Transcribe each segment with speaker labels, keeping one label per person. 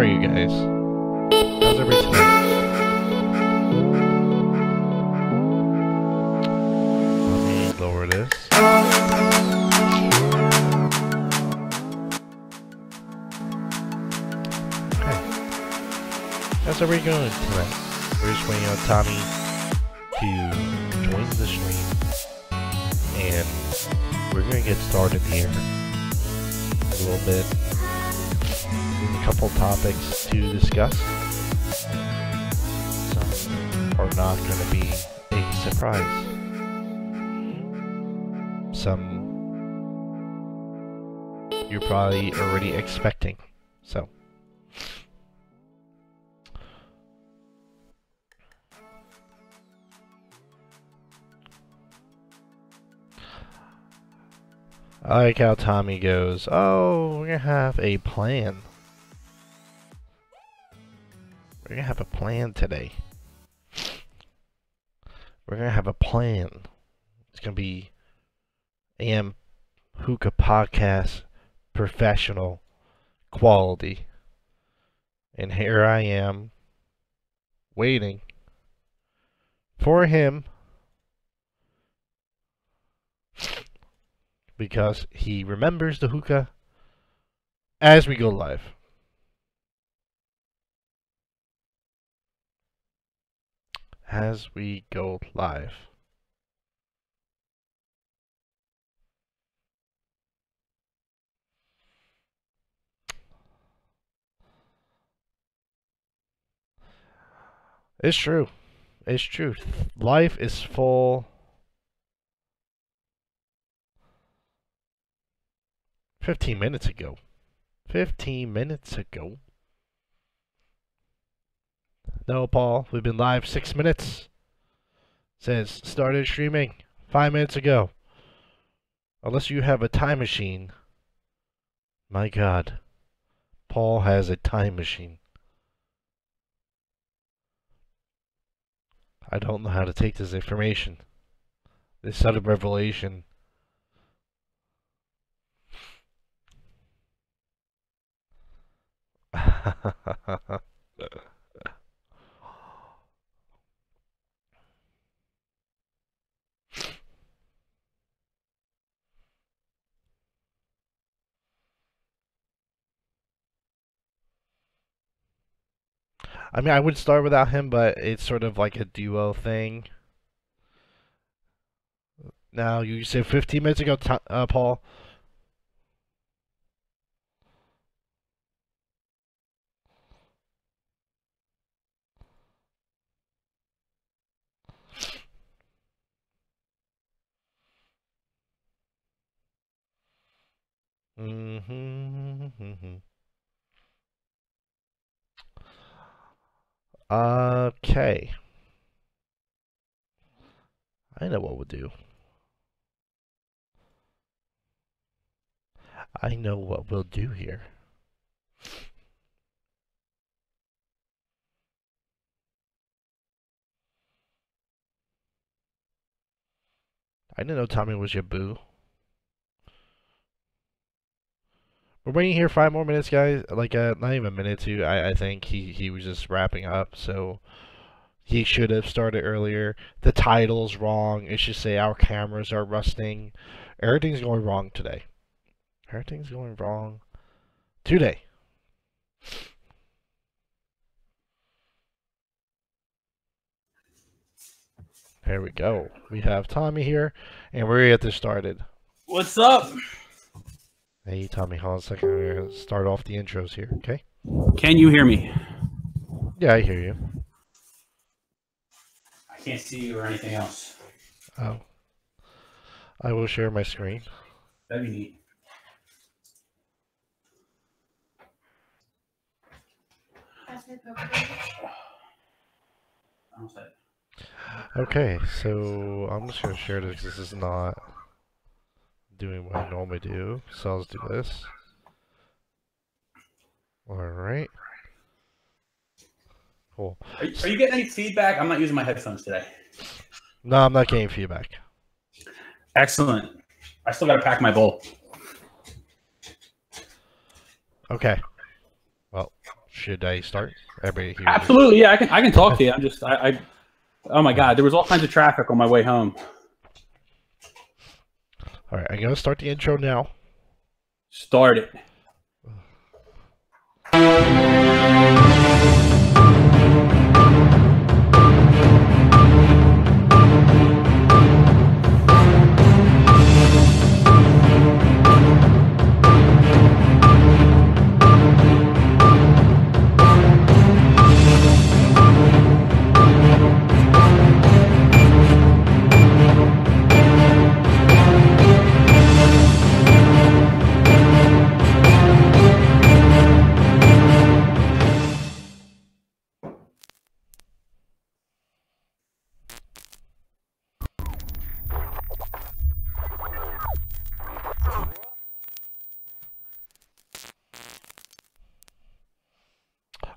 Speaker 1: you guys? How's everybody tonight? Let me lower this. Okay. How's everybody going tonight? We're just waiting on Tommy to join the stream. And we're going to get started here. A little bit. A couple topics to discuss. Some are not going to be a surprise. Some you're probably already expecting. So I like how Tommy goes, oh, we're gonna have a plan. We're gonna have a plan today. We're gonna have a plan. It's gonna be AM Hookah Podcast professional quality. And here I am waiting for him because he remembers the hookah as we go live. As we go live. It's true. It's true. Life is full. 15 minutes ago. 15 minutes ago. No, Paul. We've been live 6 minutes. Says started streaming 5 minutes ago. Unless you have a time machine. My God. Paul has a time machine. I don't know how to take this information. This sudden revelation. I mean, I would start without him, but it's sort of like a duo thing. Now, you said 15 minutes ago, Paul. Okay. I know what we'll do. I know what we'll do here. I didn't know Tommy was your boo. We're waiting here 5 more minutes, guys. Like, not even a minute to. I think he was just wrapping up, so he should have started earlier. The title's wrong. It should say our cameras are rusting. Everything's going wrong today. Everything's going wrong today. There we go. We have Tommy here, and we're going to get this started.
Speaker 2: What's up?
Speaker 1: Hey, Tommy, hold on a second. We're going to start off the intros here, okay?
Speaker 2: Can you hear me?
Speaker 1: Yeah, I hear you.
Speaker 2: I can't see you or anything else.
Speaker 1: Oh. I will share my screen.
Speaker 2: That'd be neat.
Speaker 1: Okay, so I'm just going to share this because this is not doing what I normally do. So let's do this. Alright. Cool.
Speaker 2: Are you getting any feedback? I'm not using my headphones today.
Speaker 1: No, I'm not getting feedback.
Speaker 2: Excellent. I still got to pack my bowl.
Speaker 1: Okay. Well, should I start? Everybody hears you.
Speaker 2: Absolutely, yeah. I can talk to you. I'm just oh my god, there was all kinds of traffic on my way home.
Speaker 1: All right, I'm gonna start the intro now.
Speaker 2: Start it.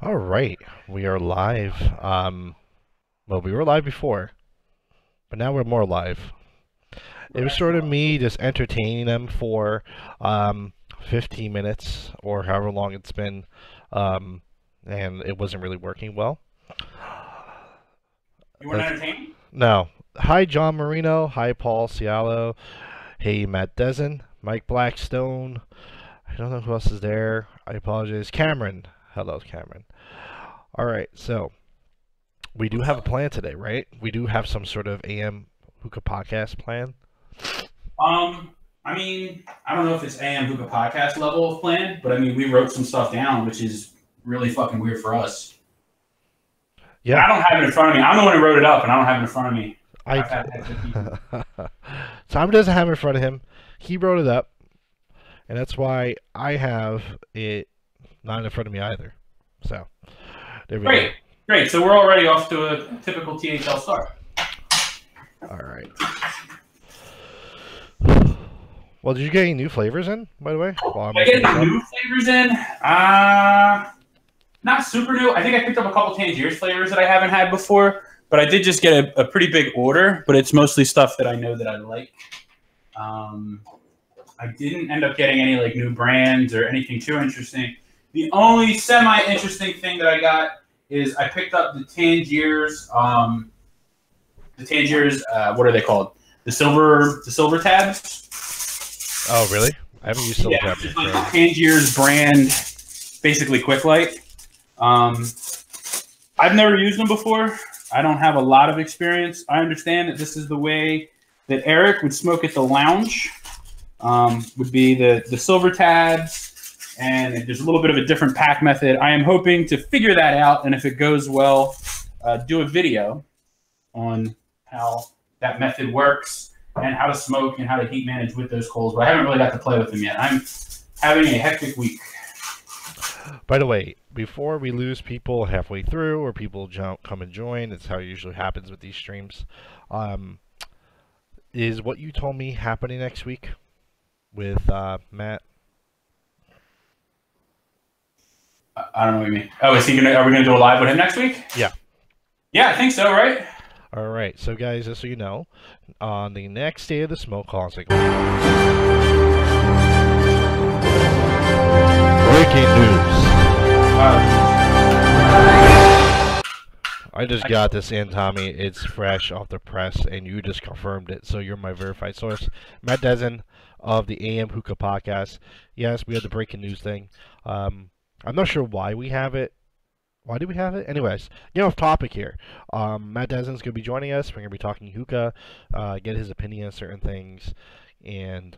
Speaker 1: All right, we are live. Well, we were live before, but now we're more live. It was sort of me just entertaining them for 15 minutes or however long it's been, and it wasn't really working well.
Speaker 2: You weren't entertained?
Speaker 1: No. Hi, John Marino. Hi, Paul Cialo. Hey, Matt Dezen. Mike Blackstone. I don't know who else is there. I apologize. Cameron. Hello, Cameron. All right, so we do have a plan today, right? We do have some sort of AM Hookah podcast plan.
Speaker 2: I mean, I don't know if it's AM Hookah podcast level of plan, but I mean, we wrote some stuff down, which is really fucking weird for us.
Speaker 1: Yeah,
Speaker 2: And I don't have it in front of me. I'm the one who wrote it up, and I don't have it in front of me.
Speaker 1: Tom doesn't have it in front of him. He wrote it up, and that's why I have it not in front of me either. So there we go.
Speaker 2: Great. So we're already off to a typical THL start.
Speaker 1: All right. Well, did you get any new flavors in, by the way?
Speaker 2: Am I getting new flavors in? Not super new. I think I picked up a couple Tangiers flavors that I haven't had before, but I did just get a pretty big order, but it's mostly stuff that I know that I like. I didn't end up getting any like new brands or anything too interesting. The only semi-interesting thing that I got is I picked up the Tangiers. What are they called? The silver tabs.
Speaker 1: Oh, really? I haven't used silver tabs.
Speaker 2: It's like the Tangiers brand, basically Quick Light. I've never used them before. I don't have a lot of experience. I understand that this is the way that Eric would smoke at the lounge. Would be the silver tabs, and there's a little bit of a different pack method. I am hoping to figure that out, and if it goes well, do a video on how that method works and how to smoke and how to heat manage with those coals. But I haven't really got to play with them yet. I'm having a hectic week.
Speaker 1: By the way, before we lose people halfway through or people come and join, it's how it usually happens with these streams. Is what you told me happening next week with Matt?
Speaker 2: I don't know what you mean. Oh, are we gonna do a live with him next week?
Speaker 1: Yeah.
Speaker 2: Yeah, I think so, right?
Speaker 1: All right. So, guys, just so you know, on the next day of the Smoke Classic, breaking news. I just got this in, Tommy. It's fresh off the press, and you just confirmed it, so you're my verified source. Matt Dezen of the AM Hookah Podcast. Yes, we had the breaking news thing. I'm not sure why we have it. Why do we have it? Anyways, get off topic here. Matt Dezen's going to be joining us. We're going to be talking hookah, get his opinion on certain things, and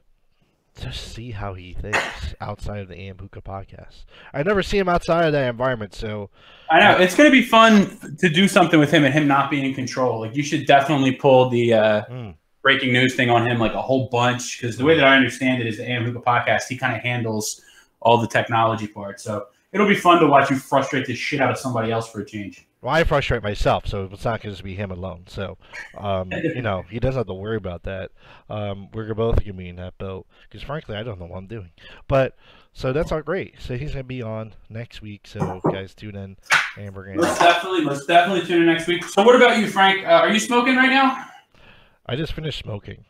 Speaker 1: just see how he thinks outside of the AM Hookah Podcast. I never see him outside of that environment, so...
Speaker 2: I know. It's going to be fun to do something with him and him not being in control. Like, you should definitely pull the breaking news thing on him, like, a whole bunch, because the way that I understand it is the AM Hookah Podcast, he kind of handles all the technology part, so... It'll be fun to watch you frustrate the shit out of somebody else for a change.
Speaker 1: Well, I frustrate myself, so it's not going to just be him alone. So, you know, he doesn't have to worry about that. We're both going to be in that boat because, frankly, I don't know what I'm doing. But so that's all great. So he's going to be on next week. So guys, tune in, and we're going to
Speaker 2: most definitely tune in next week. So what about you, Frank? Are you smoking right now?
Speaker 1: I just finished smoking.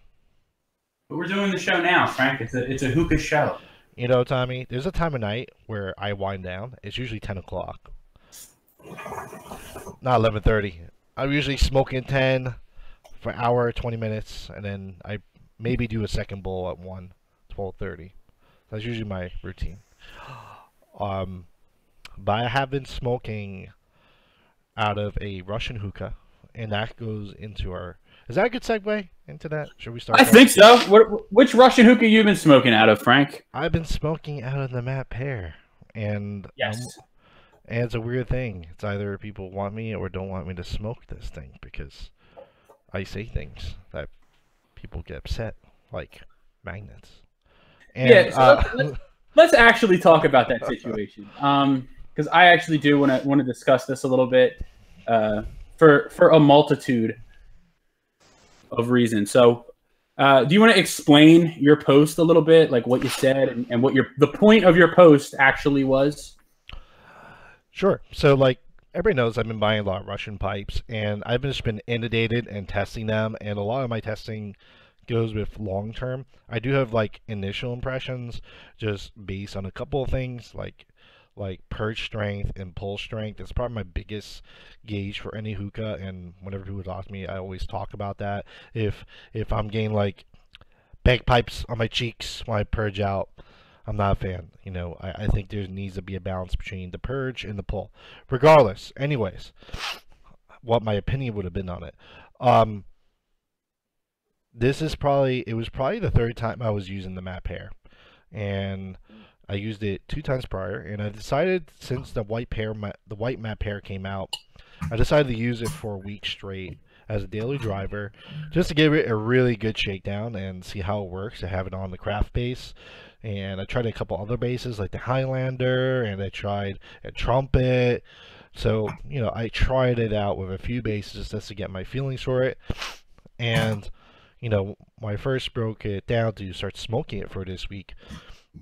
Speaker 2: But we're doing the show now, Frank. It's a hookah show.
Speaker 1: You know, Tommy, there's a time of night where I wind down. It's usually 10 o'clock, not 11:30. I'm usually smoking 10 for an hour, 20 minutes, and then I maybe do a second bowl at 1, 12:30. That's usually my routine. Um, but I have been smoking out of a Russian hookah, and that goes into our. Is that a good segue into that? Should we start
Speaker 2: I
Speaker 1: there?
Speaker 2: think so. Which Russian hookah you been smoking out of, Frank?
Speaker 1: I've been smoking out of the Matt Pear, and
Speaker 2: Yes.
Speaker 1: and it's a weird thing. It's either people want me or don't want me to smoke this thing because I say things that people get upset, like magnets. And
Speaker 2: Yeah. So let's actually talk about that situation. Because I actually do want to discuss this a little bit, for a multitude of reasons. So, do you want to explain your post a little bit, like what you said and what the point of your post actually was?
Speaker 1: sure. So like everybody knows, I've been buying a lot of Russian pipes, and I've just been inundated and testing them. And a lot of my testing goes with long term. I do have like initial impressions, just based on a couple of things like purge strength and pull strength. It's probably my biggest gauge for any hookah. And whenever people talk to me, I always talk about that. If I'm getting like bagpipes on my cheeks when I purge out, I'm not a fan. You know, I think there needs to be a balance between the purge and the pull. Regardless, anyways, what my opinion would have been on it. Um, it was probably the third time I was using the map pair, and I used it 2 times prior, and I decided since the white map pair came out, I decided to use it for a week straight as a daily driver, just to give it a really good shakedown and see how it works. I have it on the craft base, and I tried a couple other bases like the Highlander, and I tried a trumpet. So you know, I tried it out with a few bases just to get my feelings for it, and you know, when I first broke it down to start smoking it for this week,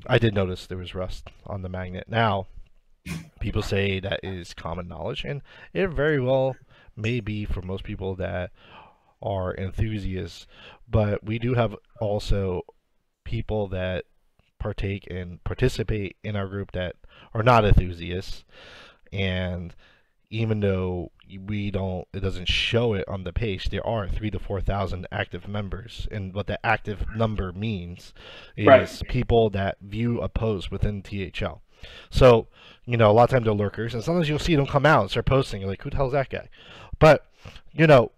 Speaker 1: I did notice there was rust on the magnet. Now, people say that is common knowledge, and it very well may be for most people that are enthusiasts, but we do have also people that partake and participate in our group that are not enthusiasts, and even though it doesn't show it on the page, there are 3 to 4 thousand active members, and what the active number means
Speaker 2: Right.
Speaker 1: is people that view a post within THL. So, you know, a lot of times they're lurkers, and sometimes you'll see them come out and start posting. You're like, who the hell's that guy? But, you know,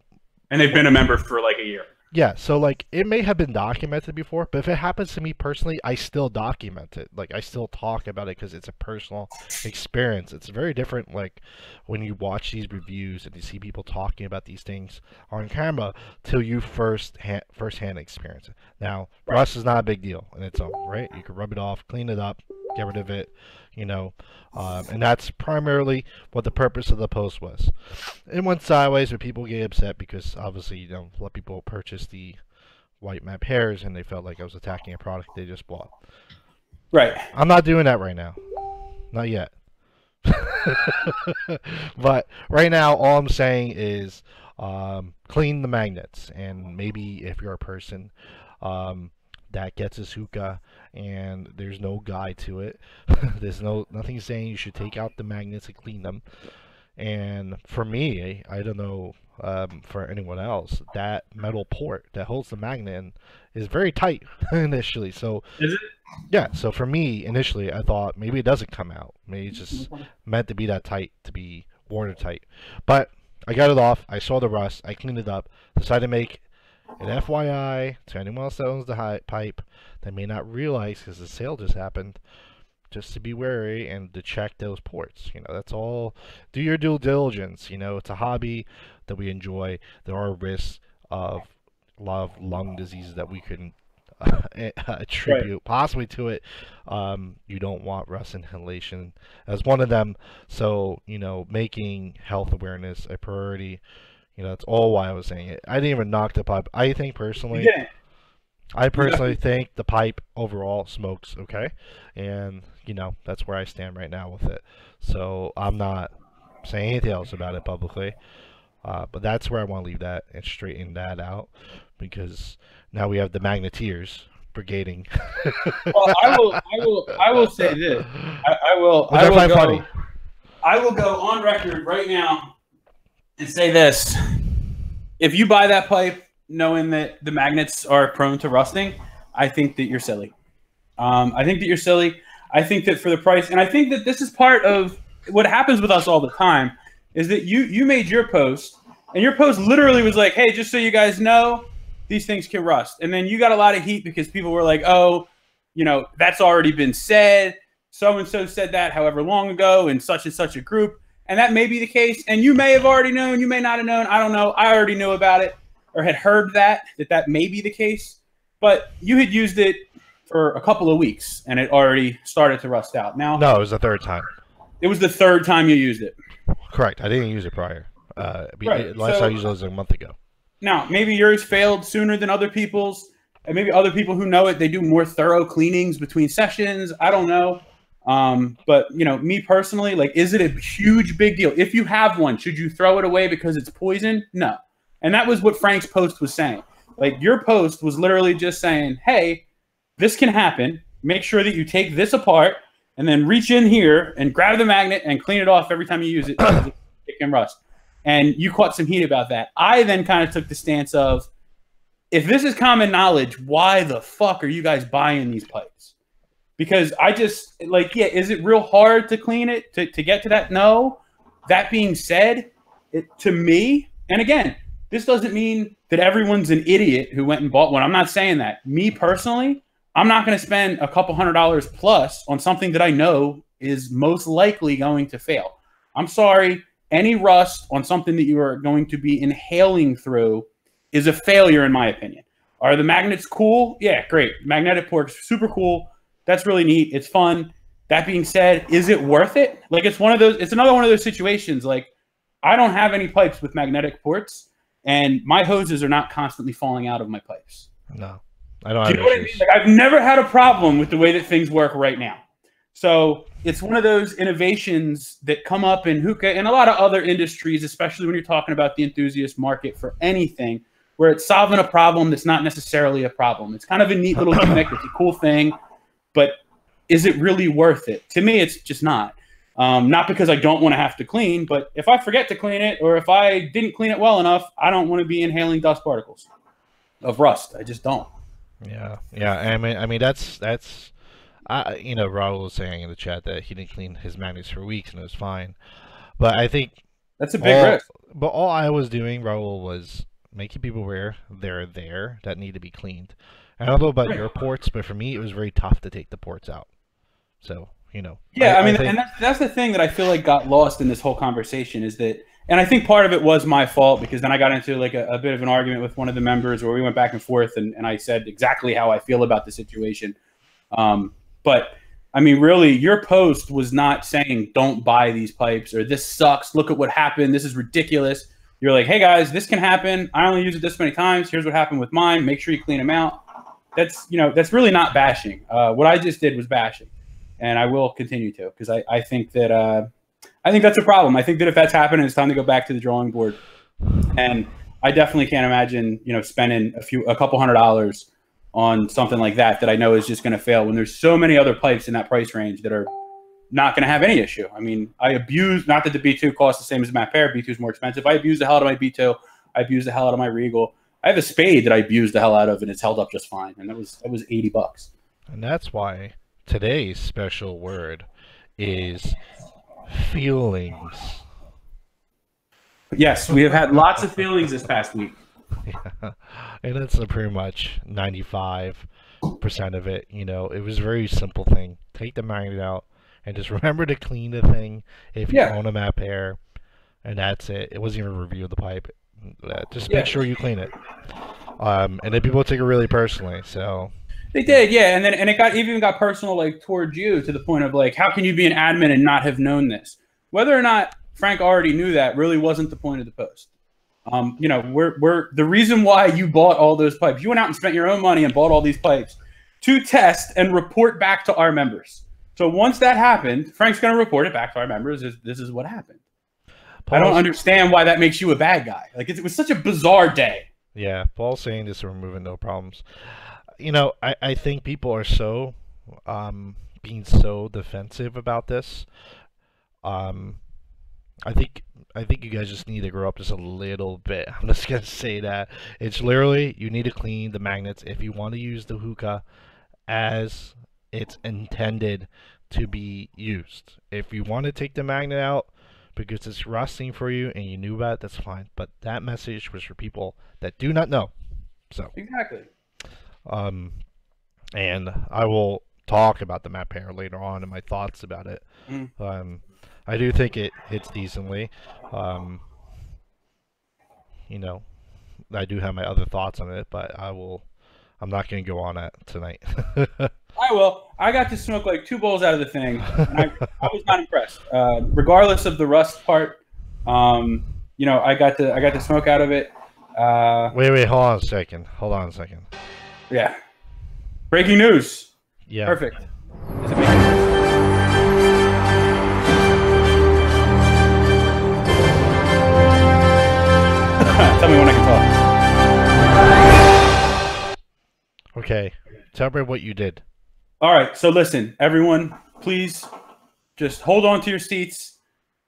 Speaker 2: And they've been a member for like a year.
Speaker 1: yeah, so like it may have been documented before, but if it happens to me personally, I still document it. Like I still talk about it because it's a personal experience. It's very different like when you watch these reviews and you see people talking about these things on camera till you first hand experience it. Now,
Speaker 2: Right.
Speaker 1: rust is not a big deal in its own, right? You can rub it off, clean it up, get rid of it, you know, and that's primarily what the purpose of the post was. It went sideways, but people get upset because obviously you don't let people purchase the white map hairs, and they felt like I was attacking a product they just bought.
Speaker 2: Right.
Speaker 1: I'm not doing that right now, not yet. But right now, all I'm saying is clean the magnets, and maybe if you're a person that gets a hookah and there's no guide to it, there's nothing saying you should take out the magnets and clean them. And for me, I don't know for anyone else, that metal port that holds the magnet in is very tight initially. So
Speaker 2: Is it?
Speaker 1: yeah, so for me initially, I thought maybe it doesn't come out. Maybe it's just meant to be that tight, to be watertight. But I got it off. I saw the rust. I cleaned it up. Decided to make an FYI to anyone else that owns the pipe that may not realize because the sale just happened, just to be wary and to check those ports. You know, that's all. Do your due diligence. You know, it's a hobby that we enjoy. There are risks of a lot of lung diseases that we can
Speaker 2: Right.
Speaker 1: attribute possibly to it. You don't want rust inhalation as one of them. So, you know, making health awareness a priority. You know, that's all why I was saying it. I didn't even knock the pipe.
Speaker 2: You
Speaker 1: Personally,
Speaker 2: didn't.
Speaker 1: I
Speaker 2: You
Speaker 1: personally think the pipe overall smokes okay, and you know that's where I stand right now with it. So I'm not saying anything else about it publicly, but that's where I want to leave that and straighten that out, because now we have the Magneteers. brigading.
Speaker 2: Well, I will say this.
Speaker 1: Which I find funny.
Speaker 2: I will go on record right now and say this. If you buy that pipe knowing that the magnets are prone to rusting, I think that you're silly. I think that you're silly. I think that for the price, and I think that this is part of what happens with us all the time, is that you made your post, and your post literally was like, hey, just so you guys know, these things can rust. And then you got a lot of heat because people were like, oh, you know, that's already been said. So-and-so said that however long ago in such and such a group. And that may be the case. And you may have already known. You may not have known. I don't know. I already knew about it or had heard that may be the case. But you had used it for a couple of weeks, and it already started to rust out. Now,
Speaker 1: no, it was the third time.
Speaker 2: It was the third time you used it.
Speaker 1: Correct. I didn't use it prior.
Speaker 2: Right.
Speaker 1: Last I used it was a month ago.
Speaker 2: Now, maybe yours failed sooner than other people's, and maybe other people who know it, they do more thorough cleanings between sessions. I don't know. But, you know, me personally, like, is it a huge big deal? If you have one, should you throw it away because it's poison? No. And that was what Frank's post was saying. Like, your post was literally just saying, hey, this can happen. Make sure that you take this apart and then reach in here and grab the magnet and clean it off every time you use it because it can rust. And you caught some heat about that. I then kind of took the stance of, if this is common knowledge, why the fuck are you guys buying these pipes? Because I just, like, yeah, is it real hard to clean it, to get to that? No. That being said, to me, and again, this doesn't mean that everyone's an idiot who went and bought one. I'm not saying that. Me personally, I'm not going to spend a couple $100 plus on something that I know is most likely going to fail. I'm sorry. Any rust on something that you are going to be inhaling through is a failure, in my opinion. Are the magnets cool? Yeah, great. Magnetic ports, super cool. That's really neat. It's fun. That being said, is it worth it? Like, it's another one of those situations. Like, I don't have any pipes with magnetic ports, and my hoses are not constantly falling out of my pipes.
Speaker 1: No, I don't have
Speaker 2: Do you know what I mean? Like, I've never had a problem with the way that things work right now. So it's one of those innovations that come up in hookah and a lot of other industries, especially when you're talking about the enthusiast market for anything, where it's solving a problem that's not necessarily a problem. It's kind of a neat little gimmick. It's a cool thing, but is it really worth it? To me, it's just not. Not because I don't want to have to clean, but if I forget to clean it or if I didn't clean it well enough, I don't want to be inhaling dust particles of rust. I just don't.
Speaker 1: Yeah. I mean that's you know, Raul was saying in the chat that he didn't clean his magnets for weeks and it was fine. But I think
Speaker 2: that's a big risk.
Speaker 1: But all I was doing, Raul, was making people aware they're there that need to be cleaned. I don't know about your ports, but for me, it was very tough to take the ports out. So, you know.
Speaker 2: Yeah, I mean, and that's the thing that I feel like got lost in this whole conversation is that, and I think part of it was my fault because then I got into like a bit of an argument with one of the members where we went back and forth and I said exactly how I feel about the situation. But I mean, really, your post was not saying don't buy these pipes or this sucks. Look at what happened. This is ridiculous. You're like, hey guys, this can happen. I only use it this many times. Here's what happened with mine. Make sure you clean them out. That's, you know, that's really not bashing. What I just did was bashing, and I will continue to because I think that I think that's a problem. I think that if that's happening, it's time to go back to the drawing board. And I definitely can't imagine, you know, spending a couple $100 on something like that I know is just going to fail when there's so many other pipes in that price range that are not going to have any issue. I mean, I abuse, not that the B2 costs the same as Matt Pair, B2 is more expensive. I abuse the hell out of my B2. I abuse the hell out of my Regal. I have a spade that I abused the hell out of and it's held up just fine. And that was $80.
Speaker 1: And that's why today's special word is feelings.
Speaker 2: Yes, we have had lots of feelings this past week.
Speaker 1: Yeah. And it's pretty much 95% of it. You know, it was a very simple thing. Take the magnet out and just remember to clean the thing if you own a Map Air, and that's it. It wasn't even a review of the pipe. Just make sure you clean it. And then people take it really personally. So
Speaker 2: they did, yeah. And then it even got personal, like towards you, to the point of like, how can you be an admin and not have known this? Whether or not Frank already knew that really wasn't the point of the post. You know, we're the reason why you bought all those pipes. You went out and spent your own money and bought all these pipes to test and report back to our members. So once that happened, Frank's going to report it back to our members. This is what happened. I don't understand why that makes you a bad guy. Like, it was such a bizarre day.
Speaker 1: Yeah, Paul's saying this, we're moving no problems. I think people are so being so defensive about this. Um, I think I think you guys just need to grow up just a little bit. I'm just gonna say that it's literally you need to clean the magnets if you want to use the hookah as it's intended to be used. If you want to take the magnet out because it's rusting for you and you knew about it, that's fine. But that message was for people that do not know. So,
Speaker 2: Exactly.
Speaker 1: um, and I will talk about the map pair later on and my thoughts about it.
Speaker 2: Mm.
Speaker 1: I do think it hits decently. Um, you know, I do have my other thoughts on it, but I'm not going to go on that tonight.
Speaker 2: I will. I got to smoke like 2 bowls out of the thing. And I was not impressed. Regardless of the rust part, I got to smoke out of it.
Speaker 1: Wait, hold on a second. Hold on a second.
Speaker 2: Yeah. Breaking news.
Speaker 1: Yeah.
Speaker 2: Perfect. Is it making news? Tell me when I can talk.
Speaker 1: Okay. Tell me what you did.
Speaker 2: All right. So listen, everyone, please just hold on to your seats.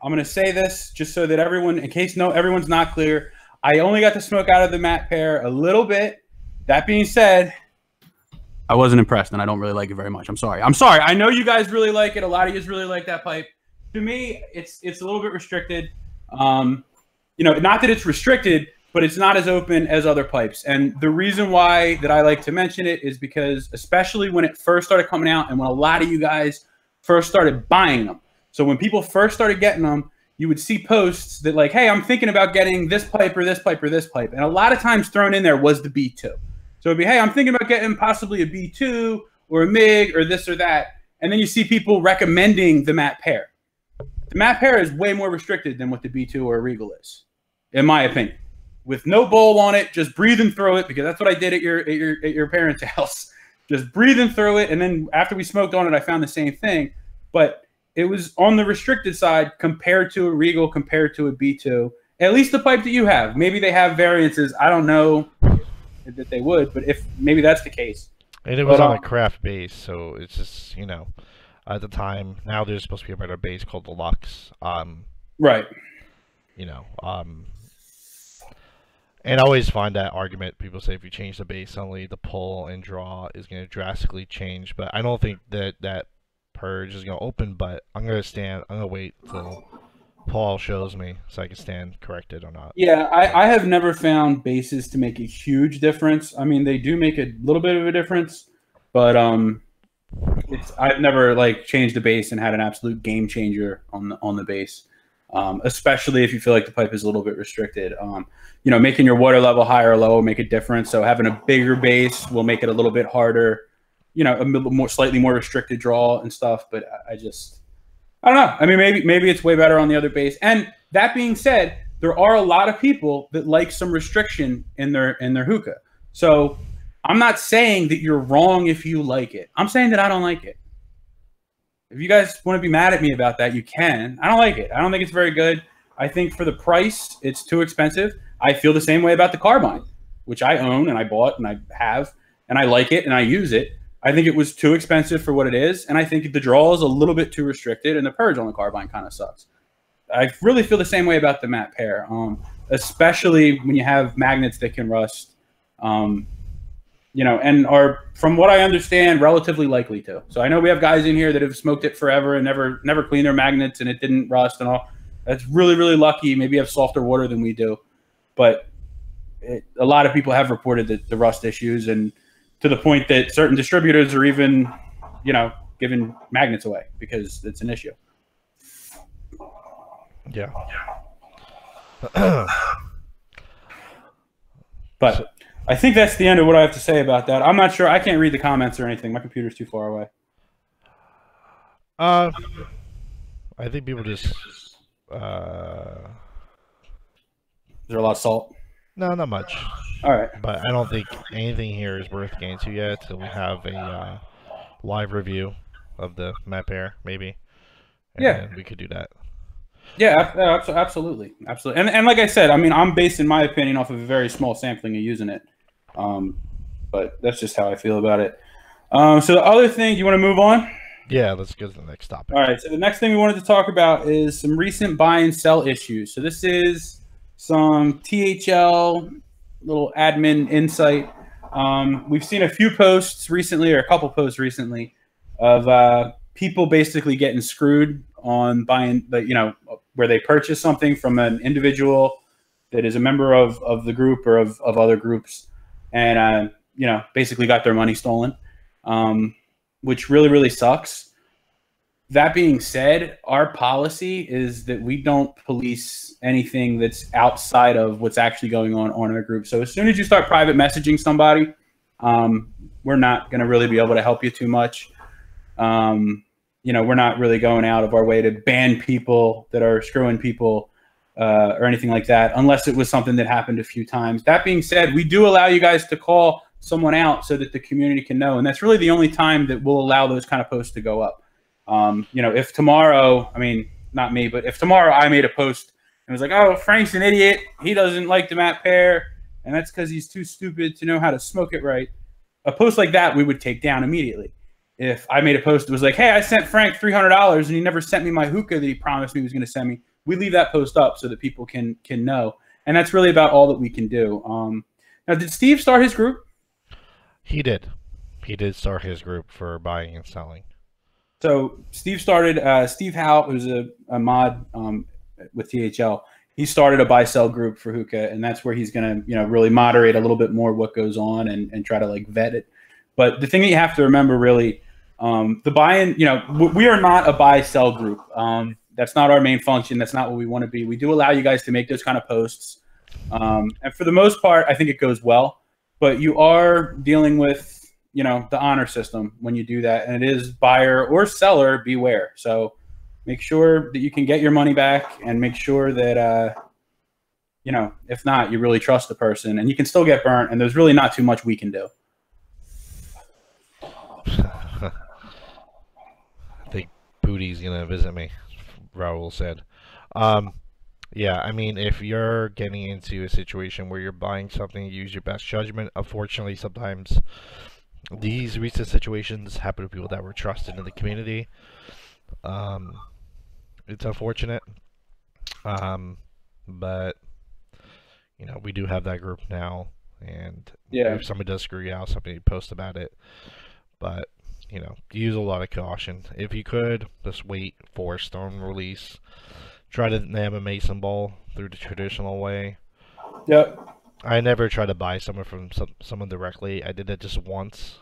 Speaker 2: I'm going to say this just so that everyone, in case everyone's not clear, I only got to smoke out of the matte pair a little bit. That being said, I wasn't impressed, and I don't really like it very much. I'm sorry. I know you guys really like it. A lot of you really like that pipe. To me, it's a little bit restricted. Not that it's restricted, but it's not as open as other pipes. And the reason why that I like to mention it is because, especially when it first started coming out and when a lot of you guys first started buying them. So when people first started getting them, you would see posts that like, hey, I'm thinking about getting this pipe or this pipe or this pipe. And a lot of times thrown in there was the B2. So it'd be, hey, I'm thinking about getting possibly a B2 or a MIG or this or that. And then you see people recommending the matte pair. The matte pair is way more restricted than what the B2 or a Regal is, in my opinion. With no bowl on it, just breathing through it, because that's what I did at your parents' house. Just breathing through it, and then after we smoked on it, I found the same thing. But it was on the restricted side compared to a Regal, compared to a B2. At least the pipe that you have. Maybe they have variances. I don't know that they would, but if maybe that's the case.
Speaker 1: And it was on a craft base, so it's just, at the time, now there's supposed to be a better base called the Lux.
Speaker 2: Right.
Speaker 1: And I always find that argument, people say if you change the base, suddenly the pull and draw is going to drastically change. But I don't think that purge is going to open, but I'm going to wait till Paul shows me so I can stand corrected or not.
Speaker 2: Yeah, I have never found bases to make a huge difference. I mean, they do make a little bit of a difference, but I've never changed the base and had an absolute game changer on the base. Especially if you feel like the pipe is a little bit restricted. Making your water level higher or lower make a difference. So having a bigger base will make it a little bit harder, slightly more restricted draw and stuff. But I don't know. I mean, maybe it's way better on the other base. And that being said, there are a lot of people that like some restriction in their hookah. So I'm not saying that you're wrong if you like it. I'm saying that I don't like it. If you guys want to be mad at me about that, you can. I don't like it. I don't think it's very good. I think for the price, it's too expensive. I feel the same way about the carbine, which I own and I bought and I have, and I like it and I use it. I think it was too expensive for what it is, and I think the draw is a little bit too restricted, and the purge on the carbine kind of sucks. I really feel the same way about the matte pair, especially when you have magnets that can rust, and are, from what I understand, relatively likely to. So I know we have guys in here that have smoked it forever and never cleaned their magnets and it didn't rust and all. That's really, really lucky. Maybe you have softer water than we do. But a lot of people have reported the rust issues, and to the point that certain distributors are even, giving magnets away because it's an issue.
Speaker 1: Yeah.
Speaker 2: But I think that's the end of what I have to say about that. I'm not sure. I can't read the comments or anything. My computer's too far away.
Speaker 1: I think people just... Is
Speaker 2: there a lot of salt?
Speaker 1: No, not much.
Speaker 2: All right.
Speaker 1: But I don't think anything here is worth getting to yet until we have a live review of the matte pair, maybe. And we could do that.
Speaker 2: Yeah, absolutely. And like I said, I mean, I'm basing my opinion off of a very small sampling of using it. but that's just how I feel about it. So the other thing, do you want to move on?
Speaker 1: Yeah, let's go to the next topic.
Speaker 2: All right. So the next thing we wanted to talk about is some recent buy and sell issues. So this is some THL little admin insight. We've seen a few posts recently, or a couple posts recently, of people basically getting screwed on buying, where they purchase something from an individual that is a member of the group or of other groups, and basically got their money stolen, which really, really sucks. That being said, our policy is that we don't police anything that's outside of what's actually going on our group. So as soon as you start private messaging somebody, we're not going to really be able to help you too much. We're not really going out of our way to ban people that are screwing people or anything like that, unless it was something that happened a few times. That being said, we do allow you guys to call someone out so that the community can know. And that's really the only time that we'll allow those kind of posts to go up. If tomorrow, I mean, not me, but if tomorrow I made a post and was like, oh, Frank's an idiot, he doesn't like the Matt Pear, and that's because he's too stupid to know how to smoke it right, a post like that we would take down immediately. If I made a post that was like, hey, I sent Frank $300 and he never sent me my hookah that he promised me he was going to send me, we leave that post up so that people can know. And that's really about all that we can do. Now, did Steve start his group?
Speaker 1: He did. He did start his group for buying and selling.
Speaker 2: So Steve started, Steve Howe, who's a mod with THL, he started a buy-sell group for hookah, and that's where he's going to, really moderate a little bit more what goes on and try to like vet it. But the thing that you have to remember really, the buy-in, we are not a buy-sell group. That's not our main function. That's not what we want to be. We do allow you guys to make those kind of posts. And for the most part, I think it goes well. But you are dealing with, the honor system when you do that. And it is buyer or seller, beware. So make sure that you can get your money back and make sure that, if not, you really trust the person. And you can still get burnt. And there's really not too much we can do.
Speaker 1: I think Pootie's going to visit me, Raul said. Yeah, I mean, if you're getting into a situation where you're buying something, use your best judgment. Unfortunately, sometimes these recent situations happen to people that were trusted in the community. It's unfortunate, but we do have that group now, and if somebody does screw you out, somebody post about it. But use a lot of caution. If you could, just wait for stone release. Try to nab a mason ball through the traditional way.
Speaker 2: Yep.
Speaker 1: I never try to buy someone from someone directly. I did it just once,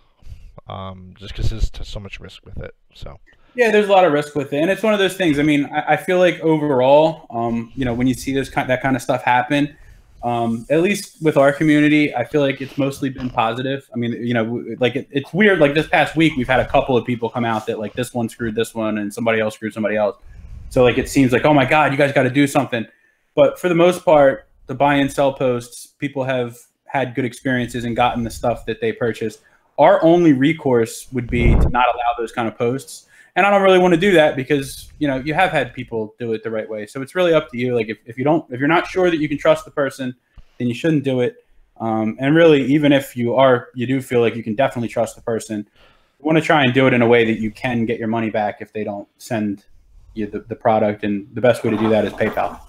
Speaker 1: just because there's so much risk with it. So.
Speaker 2: Yeah, there's a lot of risk with it, and it's one of those things. I mean, I feel like overall, when you see that kind of stuff happen, at least with our community, I feel like it's mostly been positive. I mean, it's weird. Like this past week, we've had a couple of people come out that like this one screwed this one, and somebody else screwed somebody else. So like it seems like, oh my God, you guys got to do something. But for the most part, the buy and sell posts, people have had good experiences and gotten the stuff that they purchased. Our only recourse would be to not allow those kind of posts. And I don't really want to do that because, you have had people do it the right way. So it's really up to you. Like if you're not sure that you can trust the person, then you shouldn't do it. And really, even if you do feel like you can definitely trust the person, you want to try and do it in a way that you can get your money back if they don't send you the product. And the best way to do that is PayPal.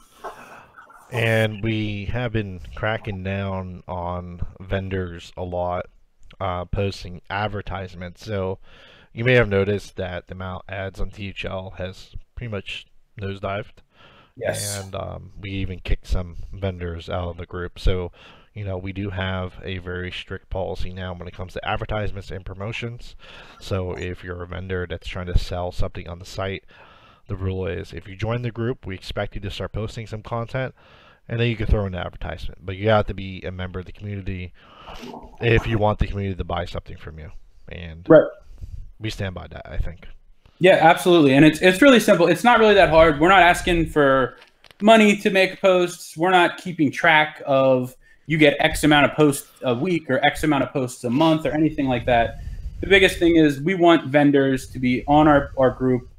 Speaker 1: And we have been cracking down on vendors a lot, posting advertisements. So you may have noticed that the amount of ads on THL has pretty much nosedived.
Speaker 2: Yes.
Speaker 1: And we even kicked some vendors out of the group. So, we do have a very strict policy now when it comes to advertisements and promotions. So if you're a vendor that's trying to sell something on the site, the rule is if you join the group, we expect you to start posting some content, and then you can throw in an advertisement. But you have to be a member of the community if you want the community to buy something from you. And we stand by that, I think.
Speaker 2: Yeah, absolutely. And it's really simple. It's not really that hard. We're not asking for money to make posts. We're not keeping track of you get X amount of posts a week or X amount of posts a month or anything like that. The biggest thing is we want vendors to be on our group,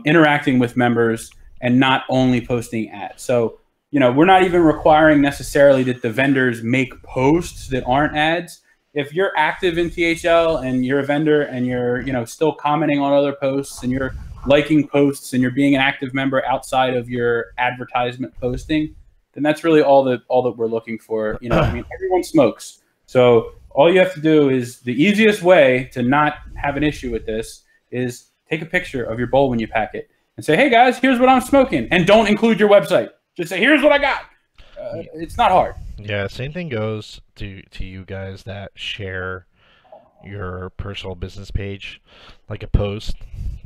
Speaker 2: interacting with members and not only posting ads. So, we're not even requiring necessarily that the vendors make posts that aren't ads. if you're active in THL and you're a vendor and you're, you know, still commenting on other posts and you're liking posts and you're being an active member outside of your advertisement posting, then that's really all that we're looking for. You know, I mean, everyone smokes. So all you have to do is, the easiest way to not have an issue with this is take a picture of your bowl when you pack it and say, hey guys, here's what I'm smoking. And don't include your website. Just say, here's what I got. It's not hard.
Speaker 1: Yeah, same thing goes to you guys that share your personal business page, like a post.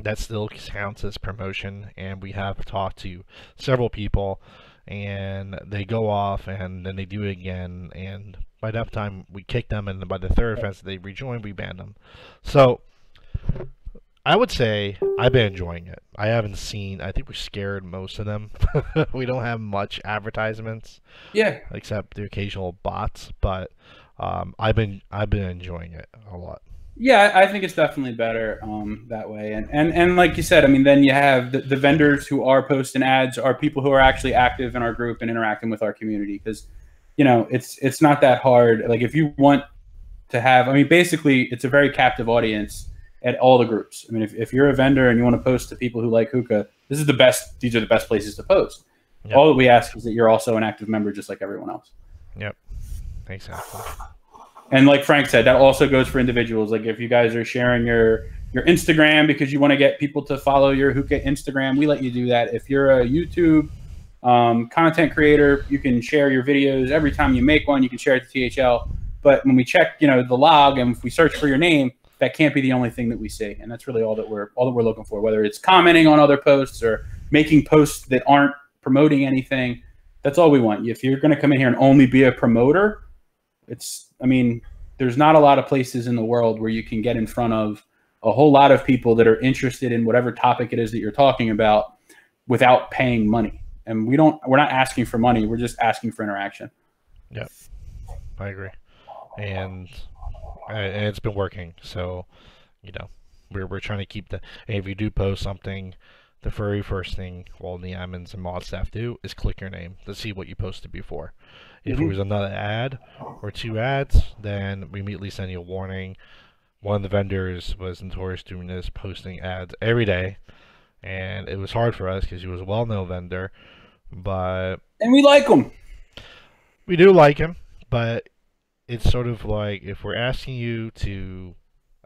Speaker 1: That still counts as promotion, and we have talked to several people, and they go off and then they do it again, and by that time we kick them, and by the third offense they rejoin, we ban them. So I would say I've been enjoying it. I haven't seen, I think we scared most of them. We don't have much advertisements,
Speaker 2: Yeah.
Speaker 1: except the occasional bots, but I've been enjoying it a lot.
Speaker 2: Yeah, I think it's definitely better that way. And like you said, I mean, then you have the vendors who are posting ads are people who are actually active in our group and interacting with our community, because, you know, it's not that hard. Like, if you want to have, I mean, basically it's a very captive audience at all the groups. I mean, if you're a vendor and you want to post to people who like hookah, these are the best places to post. Yep. All that we ask is that you're also an active member, just like everyone else.
Speaker 1: Yep. Exactly.
Speaker 2: And like Frank said, that also goes for individuals. Like, if you guys are sharing your Instagram because you want to get people to follow your hookah Instagram, we let you do that. If you're a YouTube content creator, you can share your videos. Every time you make one, you can share it to THL. But when we check, you know, the log, and if we search for your name, that can't be the only thing that we see. And that's really all that we're looking for, whether it's commenting on other posts or making posts that aren't promoting anything. That's all we want. If you're going to come in here and only be a promoter, I mean, there's not a lot of places in the world where you can get in front of a whole lot of people that are interested in whatever topic it is that you're talking about without paying money. And we're not asking for money. We're just asking for interaction.
Speaker 1: Yep. I agree. And it's been working. So, you know, we're trying to keep and if you do post something, the very first thing all the admins and mod staff do is click your name to see what you posted before. If it was another ad or two ads, then we immediately send you a warning. One of the vendors was notorious doing this, posting ads every day, and it was hard for us because he was a well-known vendor, and
Speaker 2: we like him.
Speaker 1: We do like him, but it's sort of like, if we're asking you to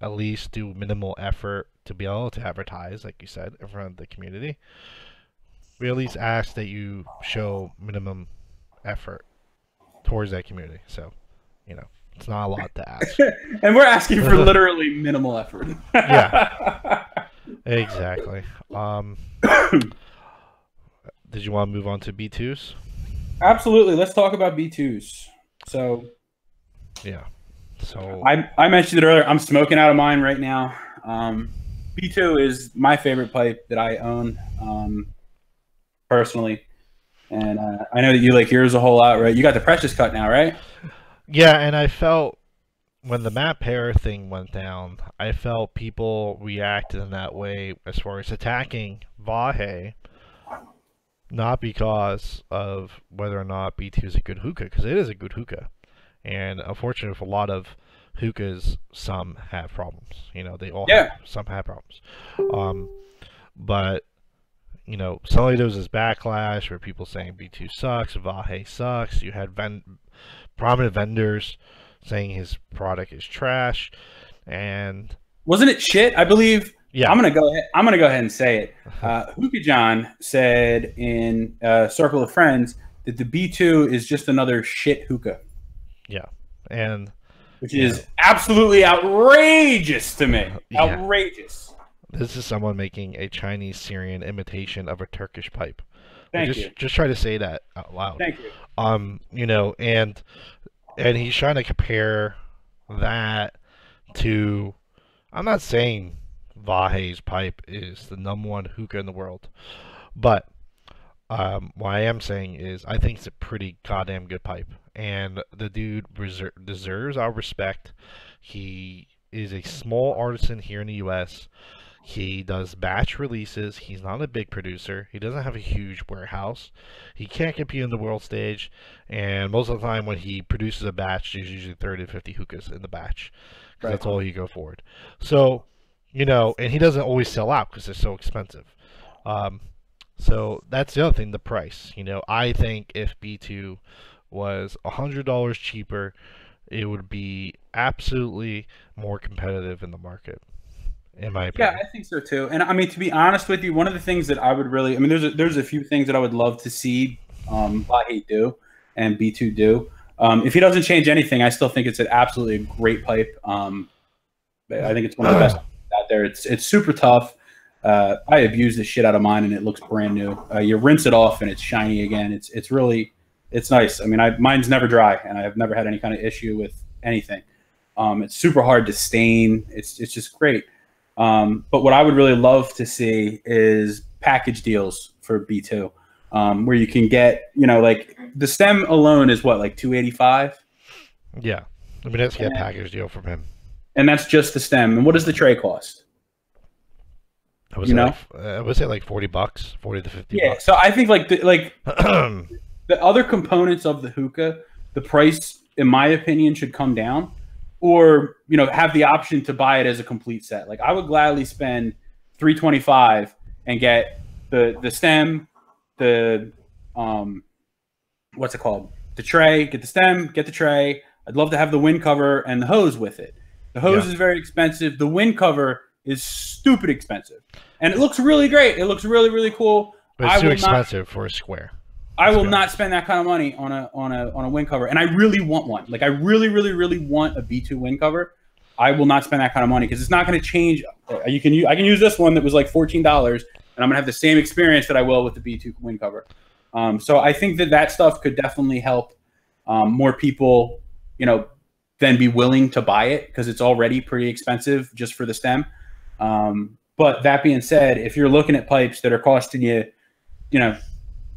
Speaker 1: at least do minimal effort to be able to advertise, like you said, in front of the community, we at least ask that you show minimum effort towards that community. So, you know, it's not a lot to ask.
Speaker 2: And we're asking for literally minimal effort.
Speaker 1: Yeah, exactly. Did you want to move on to B2s?
Speaker 2: Absolutely. Let's talk about B2s. So,
Speaker 1: yeah. So
Speaker 2: I mentioned it earlier. I'm smoking out of mine right now. B2 is my favorite pipe that I own personally. And I know that you like yours a whole lot, right? You got the Precious Cut now, right?
Speaker 1: Yeah, and I felt when the Matt Pear thing went down, I felt people reacted in that way as far as attacking Vahe, not because of whether or not B2 is a good hookah, because it is a good hookah. And unfortunately for a lot of hookahs, some have problems. You know, they all some have problems. But you know, suddenly there was this backlash where people saying B2 sucks, Vahe sucks. You had prominent vendors saying his product is trash, and
Speaker 2: wasn't it shit? I believe.
Speaker 1: Yeah,
Speaker 2: I'm gonna go ahead and say it. Hookah John said in Circle of Friends that the B2 is just another shit hookah.
Speaker 1: Yeah, and
Speaker 2: which is absolutely outrageous to me.
Speaker 1: Yeah.
Speaker 2: Outrageous.
Speaker 1: This is someone making a Chinese Syrian imitation of a Turkish pipe.
Speaker 2: Thank you.
Speaker 1: Just try to say that out loud.
Speaker 2: Thank you.
Speaker 1: You know, and he's trying to compare that to. I'm not saying Vahe's pipe is the #1 hookah in the world, but what I am saying is I think it's a pretty goddamn good pipe, and the dude deserves our respect. He is a small artisan here in the U.S. He does batch releases. He's not a big producer. He doesn't have a huge warehouse. He can't compete on the world stage. And most of the time, when he produces a batch, there's usually 30 to 50 hookahs in the batch because
Speaker 2: Right.
Speaker 1: that's all he go forward. So, and he doesn't always sell out because they're so expensive. Um, so that's the other thing, the price. I think if B2 was $100 cheaper, it would be absolutely more competitive in the market, in my
Speaker 2: Yeah,
Speaker 1: opinion.
Speaker 2: I think so too. And I mean, to be honest with you, one of the things that I would really, I mean, there's a few things that I would love to see Vahe do and B2 do. If he doesn't change anything, I still think it's an absolutely great pipe. I think it's one of the best out there. It's super tough. I have used the shit out of mine, and it looks brand new. You rinse it off, and it's shiny again. It's really it's nice. I mean, mine's never dry, and I've never had any kind of issue with anything. It's super hard to stain. It's just great. But what I would really love to see is package deals for B2, where you can get, like the stem alone is what, like 285,
Speaker 1: Yeah, I mean let's get a
Speaker 2: and,
Speaker 1: package deal from him.
Speaker 2: and that's just the stem. And what does the tray cost?
Speaker 1: I would
Speaker 2: You
Speaker 1: say
Speaker 2: know?
Speaker 1: like $40, 40 to 50
Speaker 2: Yeah.
Speaker 1: bucks.
Speaker 2: So I think like the other components of the hookah, the price, in my opinion, should come down, or have the option to buy it as a complete set. Like I would gladly spend 325 and get the stem, the what's it called, the tray, get the stem, get the tray. I'd love to have the wind cover and the hose with it. The hose
Speaker 1: Yeah,
Speaker 2: is very expensive. The wind cover is stupid expensive, and it looks really great. It looks really really cool.
Speaker 1: but it's
Speaker 2: I
Speaker 1: too
Speaker 2: will not
Speaker 1: expensive for a square.
Speaker 2: I
Speaker 1: Let's
Speaker 2: will
Speaker 1: be
Speaker 2: not
Speaker 1: honest.
Speaker 2: spend that kind of money on a wind cover, and I really want one. Like I really, really, really want a B2 wind cover. I will not spend that kind of money because it's not going to change. I can use this one that was like $14, and I'm going to have the same experience that I will with the B2 wind cover. So I think that stuff could definitely help more people, then be willing to buy it because it's already pretty expensive just for the stem. But that being said, if you're looking at pipes that are costing you,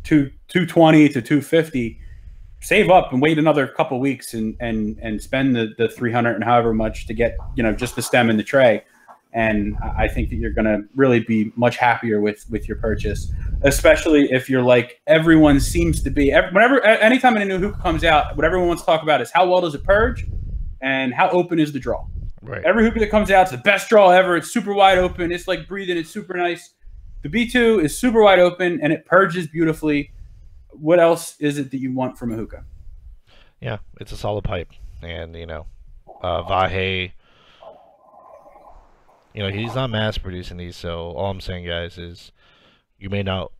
Speaker 2: 220 to 250, save up and wait another couple weeks and spend the 300 and however much to get just the stem and the tray. And I think that you're going to really be much happier with your purchase, especially if you're like everyone seems to be. Anytime a new hookah comes out, what everyone wants to talk about is how well does it purge and how open is the draw.
Speaker 1: Right.
Speaker 2: Every hookah that comes out is the best draw ever. It's super wide open. It's like breathing. It's super nice. The B2 is super wide open and it purges beautifully. What else is it that you want from a hookah?
Speaker 1: Yeah, it's a solid pipe, and Vahe, he's not mass producing these. So all I'm saying, guys, is you may not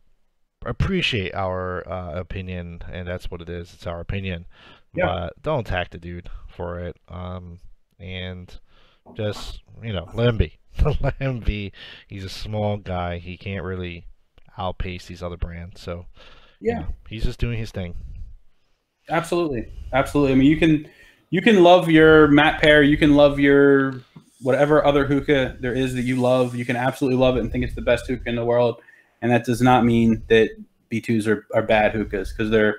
Speaker 1: appreciate our opinion, and that's what it is. It's our opinion,
Speaker 2: Yeah.
Speaker 1: but don't attack the dude for it. And just let him be. Let him be. He's a small guy. He can't really outpace these other brands. So
Speaker 2: Yeah.
Speaker 1: he's just doing his thing.
Speaker 2: Absolutely. Absolutely. I mean, you can love your Matt Pear, you can love your whatever other hookah there is that you love. You can absolutely love it and think it's the best hookah in the world. And that does not mean that B2s are bad hookahs because they're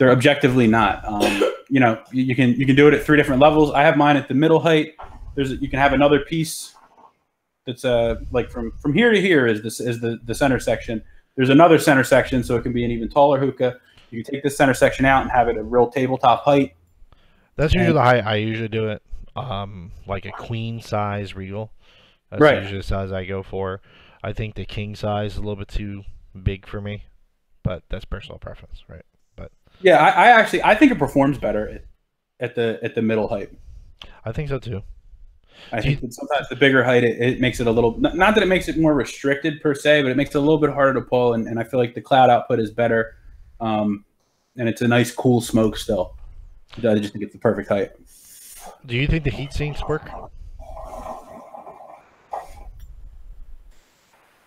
Speaker 2: objectively not. You can do it at 3 different levels. I have mine at the middle height. You can have another piece that's like from here to here is the center section. There's another center section, so it can be an even taller hookah. You can take this center section out and have it a real tabletop height.
Speaker 1: That's usually
Speaker 2: And
Speaker 1: the height I usually do it. Like a queen size regal. That's
Speaker 2: right.
Speaker 1: usually the size I go for. I think the king size is a little bit too big for me, but that's personal preference, right? But
Speaker 2: Yeah, I think it performs better at the middle height.
Speaker 1: I think so too.
Speaker 2: I
Speaker 1: Do you,
Speaker 2: think that sometimes the bigger height it makes it a little not that it makes it more restricted per se, but it makes it a little bit harder to pull. And I feel like the cloud output is better, and it's a nice cool smoke still. I just think it's the perfect height.
Speaker 1: do you think the heat sinks work?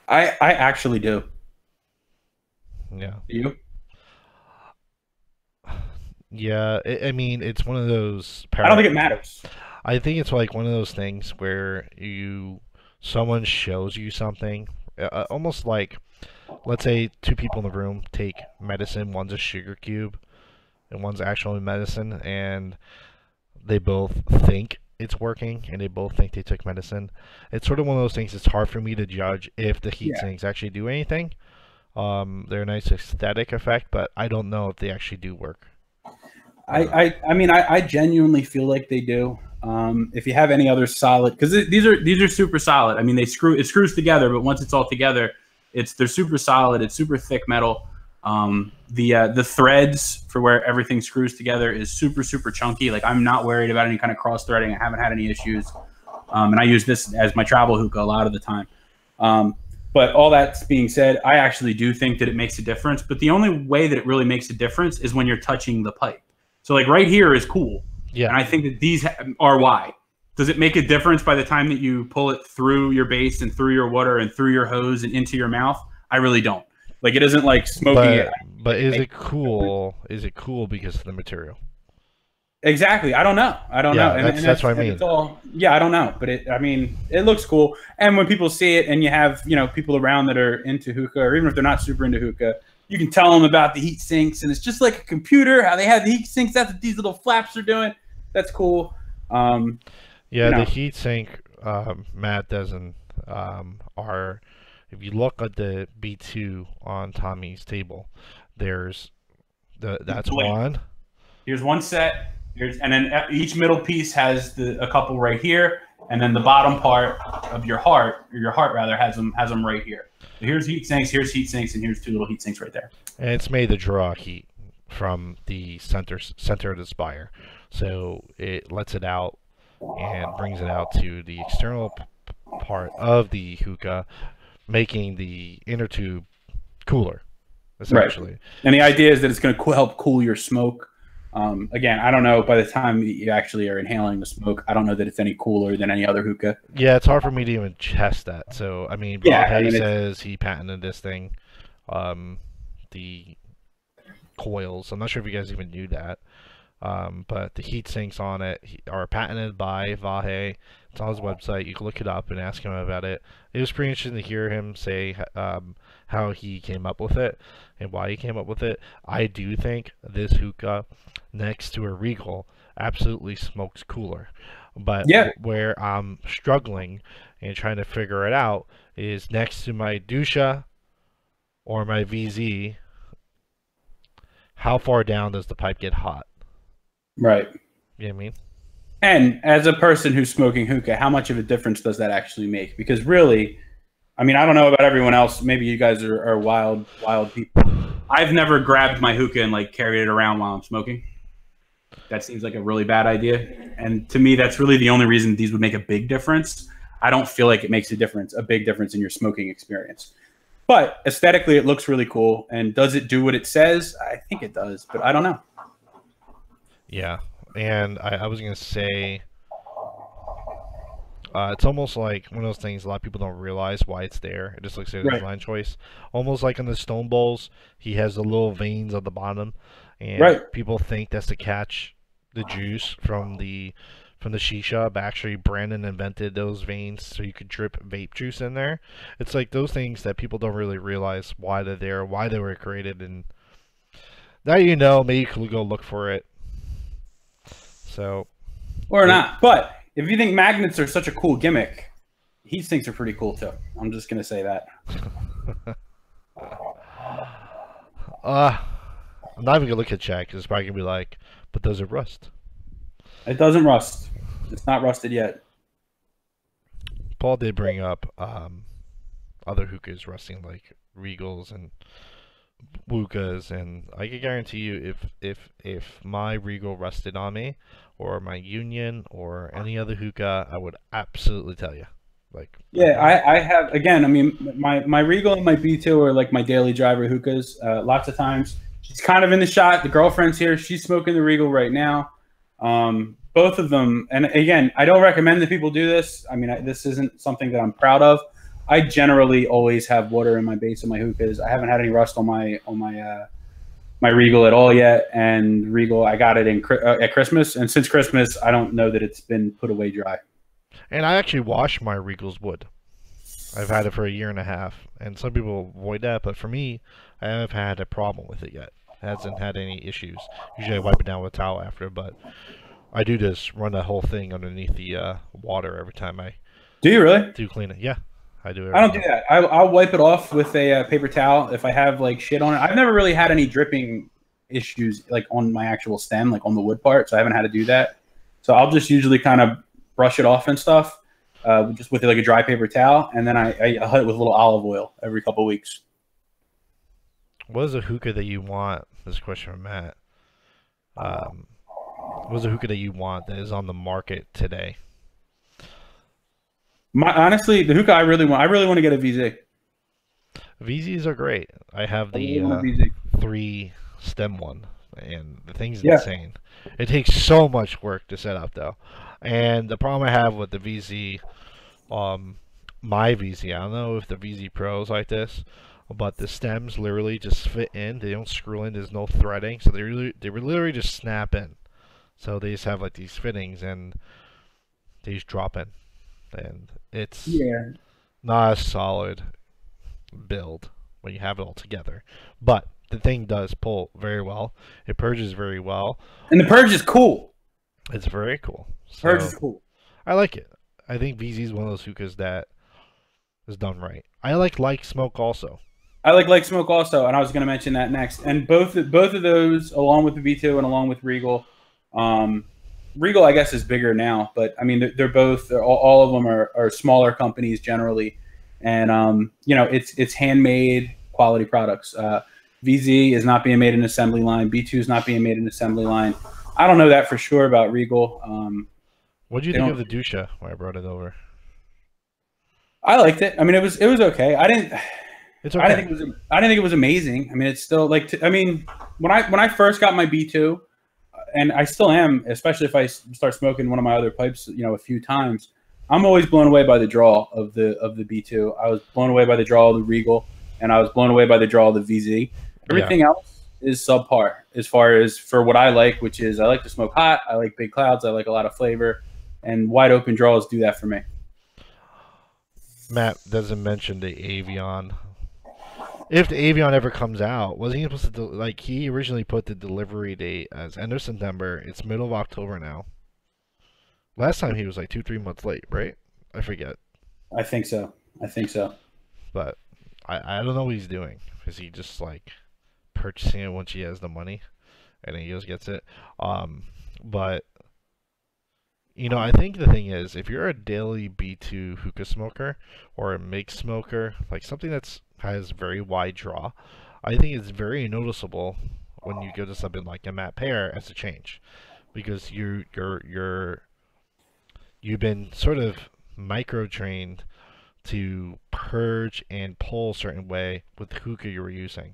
Speaker 2: I actually do.
Speaker 1: Yeah.
Speaker 2: Do you?
Speaker 1: Yeah, I mean, it's one of those.
Speaker 2: I don't think it matters.
Speaker 1: I think it's like one of those things where someone shows you something, almost like, let's say two people in the room take medicine. One's a sugar cube, and one's actually medicine, and they both think it's working and they both think they took medicine. It's sort of one of those things. It's hard for me to judge if the heat
Speaker 2: Yeah.
Speaker 1: sinks actually do anything. They're a nice aesthetic effect, but I don't know if they actually do work.
Speaker 2: I mean, I genuinely feel like they do. If you have any other solid, because these are super solid. I mean, it screws together, but once it's all together, they're super solid. It's super thick metal. The threads for where everything screws together is super chunky. Like, I'm not worried about any kind of cross threading. I haven't had any issues, and I use this as my travel hookah a lot of the time. But all that being said, I actually do think that it makes a difference. But the only way that it really makes a difference is when you're touching the pipe. So like right here is cool.
Speaker 1: Yeah.
Speaker 2: And I think that these are why. Does it make a difference by the time that you pull it through your base and through your water and through your hose and into your mouth? I really don't. Like, it isn't like smoking it.
Speaker 1: But is it cool? Is it cool because of the material?
Speaker 2: Exactly. I don't know. I don't know.
Speaker 1: And that's what I mean.
Speaker 2: It's all, yeah, I don't know. But I mean, it looks cool. And when people see it and you have, people around that are into hookah, or even if they're not super into hookah, you can tell them about the heat sinks. And it's just like a computer, how they have the heat sinks. That's what these little flaps are doing. That's cool.
Speaker 1: The heat sink, Matt doesn't, are, if you look at the B2 on Tommy's table, there's that's one.
Speaker 2: Here's one set. And then each middle piece has a couple right here, and then the bottom part of your heart rather, has them right here. So here's heat sinks, and here's two little heat sinks right there.
Speaker 1: And it's made to draw heat from the center of the spire, so it lets it out and brings it out to the external part of the hookah, making the inner tube cooler, essentially.
Speaker 2: Right. And the idea is that it's going to help cool your smoke. Again, I don't know, by the time you actually are inhaling the smoke, I don't know that it's any cooler than any other hookah.
Speaker 1: Yeah, it's hard for me to even test that. So, I mean, Vahe says he patented this thing, the coils. I'm not sure if you guys even knew that. But the heat sinks on it are patented by Vahe. It's on his website. You can look it up and ask him about it. It was pretty interesting to hear him say how he came up with it and why he came up with it. I do think this hookah next to a Regal absolutely smokes cooler. But where I'm struggling and trying to figure it out is next to my Dusha or my VZ, how far down does the pipe get hot?
Speaker 2: Right.
Speaker 1: You know what I mean?
Speaker 2: And as a person who's smoking hookah, how much of a difference does that actually make? Because really, I mean, I don't know about everyone else. Maybe you guys are wild people. I've never grabbed my hookah and like carried it around while I'm smoking. That seems like a really bad idea. And to me, that's really the only reason these would make a big difference. I don't feel like it makes a big difference in your smoking experience. But aesthetically, it looks really cool. And does it do what it says? I think it does, but I don't know.
Speaker 1: Yeah, and I was going to say, it's almost like one of those things a lot of people don't realize why it's there. It just looks like a design choice. Almost like on the stone bowls, he has the little veins on the bottom, and people think that's to catch the juice from the shisha, but actually Brandon invented those veins so you could drip vape juice in there. It's like those things that people don't really realize why they're there, why they were created, and now you know, maybe you could go look for it. So,
Speaker 2: or not. But if you think magnets are such a cool gimmick, heat sinks are pretty cool too. I'm just gonna say that.
Speaker 1: I'm not even gonna look at chat because it's probably gonna be like, but does it rust?
Speaker 2: It doesn't rust. It's not rusted yet.
Speaker 1: Paul did bring up other hookahs rusting, like Regals and Wukas, and I can guarantee you, if my Regal rusted on me, or my Union, or any other hookah, I would absolutely tell you. Like,
Speaker 2: yeah, I have, again, I mean, my Regal and my B2 are like my daily driver hookahs. Lots of times, she's kind of in the shot. The girlfriend's here. She's smoking the Regal right now. Both of them, and again, I don't recommend that people do this. I mean, this isn't something that I'm proud of. I generally always have water in my base of my hookahs. I haven't had any rust on my Regal at all yet. And Regal, I got it at Christmas, and since Christmas, I don't know that it's been put away dry.
Speaker 1: And I actually wash my Regal's wood. I've had it for 1.5 years, and some people avoid that, but for me, I haven't had a problem with it yet. It hasn't had any issues. Usually I wipe it down with a towel after, but I do just run that whole thing underneath the water every time I
Speaker 2: Do you really?
Speaker 1: do clean it. Yeah, I do it
Speaker 2: I
Speaker 1: every
Speaker 2: don't do
Speaker 1: time.
Speaker 2: that. I'll wipe it off with a paper towel if I have like shit on it. I've never really had any dripping issues like on my actual stem, like on the wood part. So I haven't had to do that. So I'll just usually kind of brush it off and stuff, just with like a dry paper towel, and then I hit it with a little olive oil every couple of weeks.
Speaker 1: What is a hookah that you want? This is a question from Matt. Um, what is a hookah that you want that is on the market today?
Speaker 2: My honestly, the hookah I really want to get a VZ.
Speaker 1: VZs are great. I have
Speaker 2: I really
Speaker 1: the
Speaker 2: want a VZ.
Speaker 1: three stem one, and the thing's
Speaker 2: Yeah,
Speaker 1: insane. It takes so much work to set up though, and the problem I have with the VZ, um, my VZ, I don't know if the VZ Pro is like this, but the stems literally just fit in. They don't screw in. There's no threading, so they literally just snap in. So they just have like these fittings, and they just drop in, and it's
Speaker 2: yeah.
Speaker 1: not a solid build when you have it all together. But the thing does pull very well. It purges very well.
Speaker 2: And the purge is cool.
Speaker 1: It's very cool.
Speaker 2: Purge is
Speaker 1: So
Speaker 2: cool.
Speaker 1: I like it. I think VZ is one of those hookahs that is done right. I like smoke also.
Speaker 2: I like smoke also, and I was going to mention that next. And both of those, along with the V2 and along with Regal, Regal I guess is bigger now, but I mean they're both all of them are smaller companies generally, and you know it's handmade quality products. VZ is not being made in assembly line. B2 is not being made in assembly line. I don't know that for sure about Regal.
Speaker 1: What do you
Speaker 2: They
Speaker 1: think of
Speaker 2: don't.
Speaker 1: the Dusha when I brought it over?
Speaker 2: I liked it. I mean, it was okay.
Speaker 1: It's
Speaker 2: I didn't
Speaker 1: okay.
Speaker 2: think it was. I didn't think it was amazing. I mean, it's still like. I mean, when I first got my B2, and I still am, especially if I start smoking one of my other pipes, you know, a few times, I'm always blown away by the draw of the B2. I was blown away by the draw of the Regal, and I was blown away by the draw of the VZ.
Speaker 1: Yeah.
Speaker 2: Everything else is subpar as far as for what I like, which is I like to smoke hot. I like big clouds. I like a lot of flavor, and wide open draws do that for me.
Speaker 1: Matt doesn't mention the Avion. If the Avion ever comes out, wasn't he supposed to like he originally put the delivery date as end of September? It's middle of October now. Last time he was like 2, 3 months late, right? I forget,
Speaker 2: I think so. I think so.
Speaker 1: but I don't know what he's doing. Is he just like purchasing it once he has the money and then he just gets it? But I think the thing is, if you're a daily B2 hookah smoker or a mixed smoker, like something that's has very wide draw, I think it's very noticeable when you go to something like a matte pair as a change, because you've been sort of micro trained to purge and pull a certain way with the hookah you were using.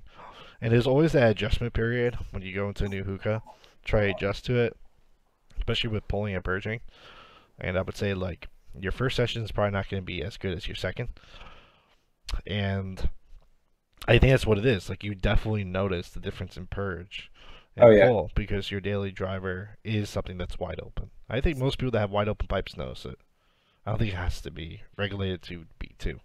Speaker 1: And there's always that adjustment period when you go into a new hookah. Try to adjust to it, especially with pulling and purging. And I would say like your first session is probably not going to be as good as your second. And I think that's what it is. Like you definitely notice the difference in purge
Speaker 2: Oh
Speaker 1: and
Speaker 2: yeah.
Speaker 1: pull because your daily driver is something that's wide open. I think most people that have wide open pipes notice it. I don't think it has to be regulated to B2.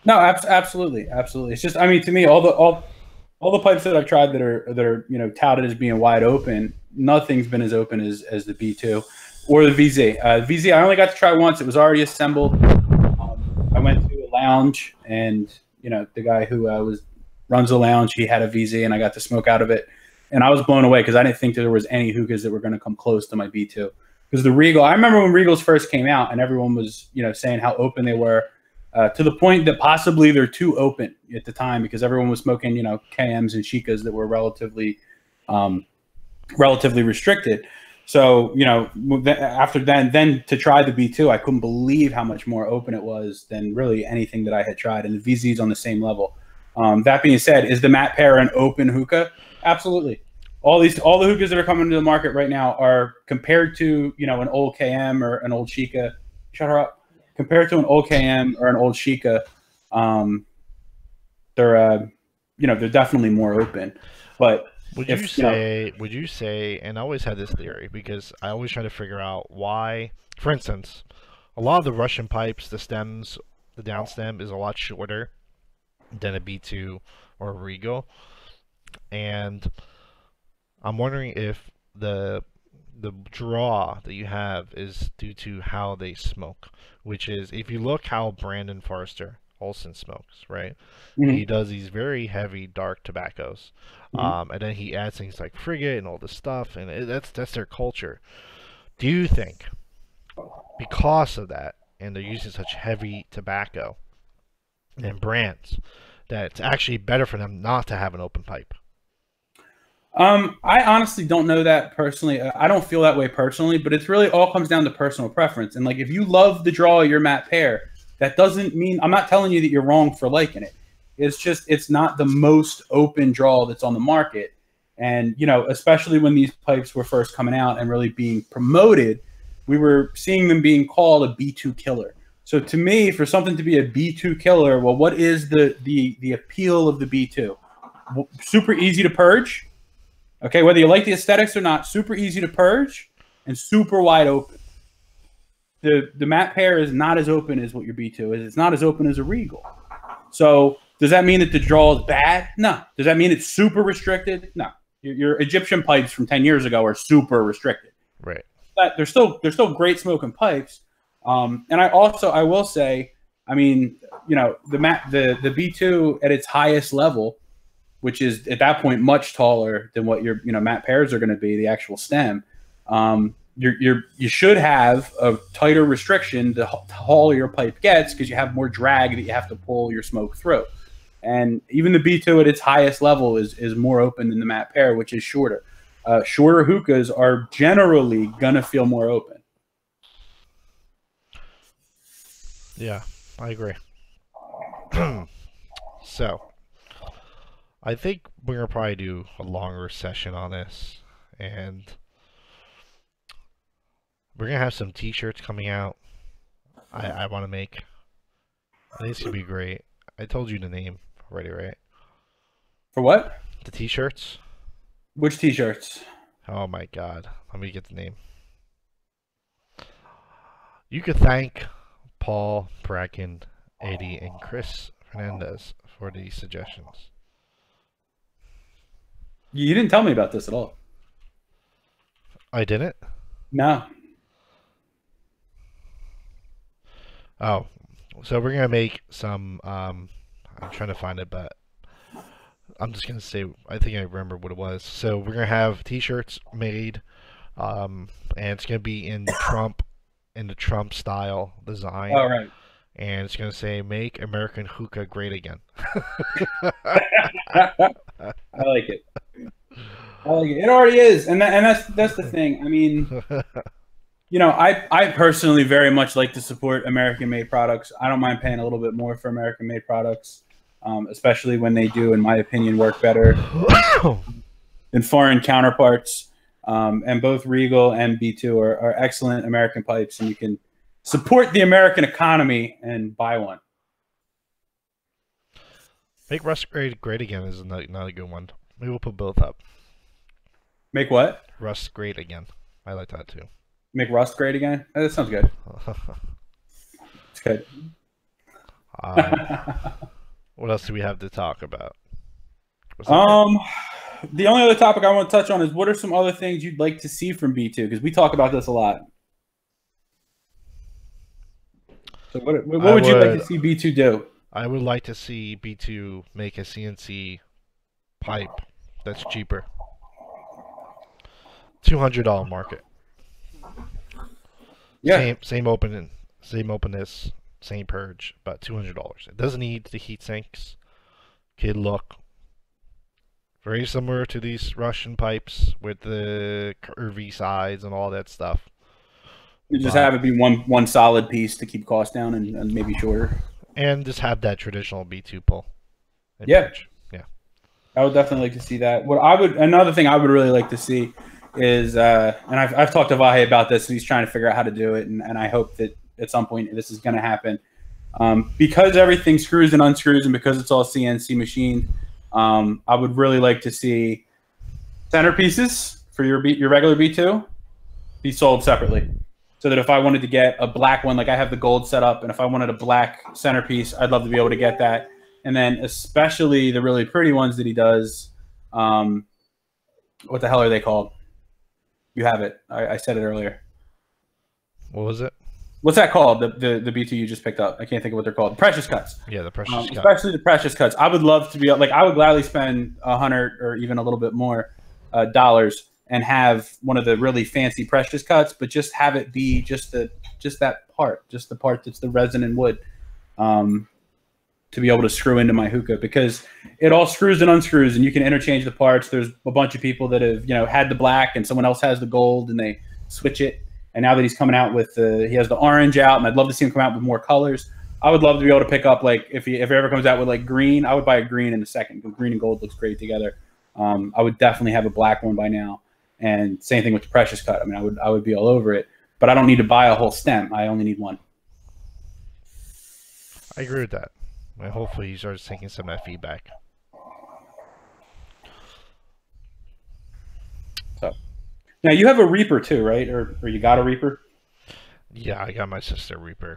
Speaker 2: No, absolutely, absolutely. It's just, I mean, to me, all the pipes that I've tried that are touted as being wide open, nothing's been as open as the B2 or the VZ. VZ, I only got to try once. It was already assembled. I went to a lounge, and the guy who runs the lounge, he had a VZ, and I got to smoke out of it, and I was blown away because I didn't think there was any hookahs that were going to come close to my B2. Because the Regal, I remember when Regals first came out, and everyone was saying how open they were. To the point that possibly they're too open at the time because everyone was smoking, KMs and Shikas that were relatively restricted. So, after then to try the B2, I couldn't believe how much more open it was than really anything that I had tried. And the VZ's on the same level. That being said, is the matte pair an open hookah? Absolutely. All the hookahs that are coming to the market right now are compared to, an old KM or an old Shika. Shut her up. Compared to an old KM or an old Shika, they're definitely more open. But
Speaker 1: Would you say, and I always had this theory because I always try to figure out why, for instance, a lot of the Russian pipes, the stems, the down stem is a lot shorter than a B2 or a Regal. And I'm wondering if the the draw that you have is due to how they smoke, which is if you look how Brandon Forrester Olson smokes, right? He
Speaker 2: Hmm.
Speaker 1: does these very heavy dark tobaccos,
Speaker 2: Hmm.
Speaker 1: and then he adds things like frigate and all this stuff, and that's their culture. Do you think because of that, and they're using such heavy tobacco and brands, that it's actually better for them not to have an open pipe?
Speaker 2: I honestly don't know that personally. I don't feel that way personally, but it's really all comes down to personal preference. And like, if you love the draw of your matte pair, that doesn't mean I'm not telling you that you're wrong for liking it. It's just it's not the most open draw that's on the market. And you know, especially when these pipes were first coming out and really being promoted, we were seeing them being called a B2 killer. So to me, for something to be a B2 killer, well, what is the appeal of the B2? Super easy to purge. Okay, whether you like the aesthetics or not, super easy to purge and super wide open. The matte pair is not as open as what your B2 is. It's not as open as a Regal. So does that mean that the draw is bad? No. Does that mean it's super restricted? No. Your Egyptian pipes from 10 years ago are super restricted.
Speaker 1: Right.
Speaker 2: But they're still great smoking pipes. And I will say, I mean, you know, the B2 at its highest level, which is at that point much taller than what your matte pairs are going to be, the actual stem. You should have a tighter restriction the taller your pipe gets because you have more drag that you have to pull your smoke through. And even the B2 at its highest level is more open than the matte pair, which is shorter. Shorter hookahs are generally gonna feel more open.
Speaker 1: Yeah, I agree. So, I think we're gonna probably do a longer session on this, and we're gonna have some T-shirts coming out. I want to make. I think it's gonna be great. I told you the name already, right?
Speaker 2: For what?
Speaker 1: The T-shirts.
Speaker 2: Which t-shirts?
Speaker 1: Oh my God! Let me get the name. You could thank Paul, Bracken, Eddie, and Chris Fernandez for these suggestions.
Speaker 2: You didn't tell me about this at all.
Speaker 1: I didn't.
Speaker 2: No.
Speaker 1: Oh, so we're gonna make some. I'm trying to find it, but I'm just gonna say I think I remember what it was. So we're gonna have T-shirts made, and it's gonna be in the Trump style design,
Speaker 2: All right.
Speaker 1: and it's gonna say "Make American Hookah Great Again."
Speaker 2: I like it. I like it. It already is, and that's the thing. I mean, you know, I personally very much like to support American-made products. I don't mind paying a little bit more for American-made products, especially when they do, in my opinion, work better than foreign counterparts. And both Regal and B2 are excellent American pipes, and you can support the American economy and buy one.
Speaker 1: Make Rust Great Again is not a good one. Maybe we'll put both up.
Speaker 2: Make what?
Speaker 1: Rust Great Again. I like that too.
Speaker 2: Make Rust great again? That sounds good. It's good.
Speaker 1: What else do we have to talk about?
Speaker 2: The only other topic I want to touch on is what are some other things you'd like to see from B2? Because we talk about this a lot. So what would you like to see B2 do?
Speaker 1: I would like to see B2 make a CNC pipe that's cheaper. $200 market.
Speaker 2: Yeah.
Speaker 1: Same openness, same purge, but $200. It doesn't need the heat sinks. Could look very similar to these Russian pipes with the curvy sides and all that stuff.
Speaker 2: You just have it be one solid piece to keep costs down and maybe shorter.
Speaker 1: And just have that traditional B2 pull.
Speaker 2: Yeah.
Speaker 1: Purge. Yeah.
Speaker 2: I would definitely like to see that. Another thing I would really like to see is, and I've talked to Vahe about this, and he's trying to figure out how to do it, and I hope that at some point this is going to happen. Because everything screws and unscrews, and because it's all CNC machined, I would really like to see centerpieces for your regular B2 be sold separately. So that if I wanted to get a black one, like I have the gold set up, and if I wanted a black centerpiece, I'd love to be able to get that. And then especially the really pretty ones that he does, what the hell are they called? You have it. I said it earlier.
Speaker 1: What was it?
Speaker 2: What's that called? The B2 you just picked up. I can't think of what they're called. Precious cuts.
Speaker 1: Yeah, the precious cut.
Speaker 2: Especially the precious cuts. I would love to be like, I would gladly spend 100 or even a little bit more dollars and have one of the really fancy precious cuts, but just have it be just that part, just the part that's the resin and wood, to be able to screw into my hookah, because it all screws and unscrews and you can interchange the parts. There's a bunch of people that have, had the black and someone else has the gold and they switch it. And now that he's coming out with he has the orange out, and I'd love to see him come out with more colors. I would love to be able to pick up, like, if he ever comes out with like green, I would buy a green in a second. Green and gold looks great together. I would definitely have a black one by now. And same thing with the precious cut. I mean, I would be all over it, but I don't need to buy a whole stem. I only need one.
Speaker 1: I agree with that. And hopefully he starts taking some of that feedback.
Speaker 2: So now you have a Reaper too, right? Or you got a Reaper?
Speaker 1: Yeah, I got my sister Reaper.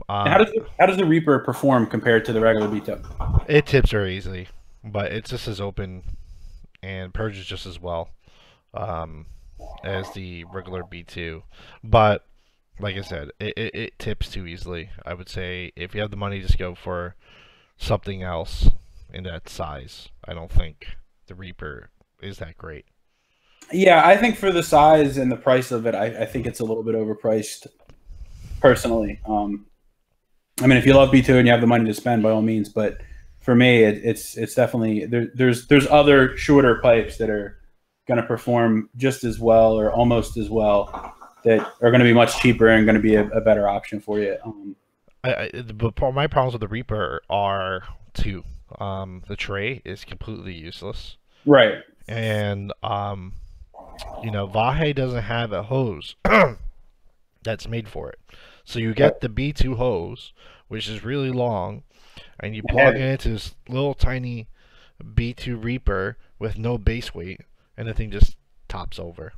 Speaker 2: How does the Reaper perform compared to the regular B-tip?
Speaker 1: It tips very easily, but it's just as open and purges just as well as the regular B2. But like I said, it tips too easily. I would say if you have the money, just go for something else in that size. I don't think the Reaper is that great.
Speaker 2: Yeah, I think for the size and the price of it, I think it's a little bit overpriced, personally. I mean, if you love B2 and you have the money to spend, by all means. But for me, it's definitely there's other shorter pipes that are going to perform just as well or almost as well, that are going to be much cheaper and going to be a better option for you.
Speaker 1: But my problems with the Reaper are two. The tray is completely useless.
Speaker 2: Right.
Speaker 1: And Vahe doesn't have a hose that's made for it. So you get the B2 hose, which is really long, and you plug it into this little tiny B2 Reaper with no base weight, and the thing just tops over.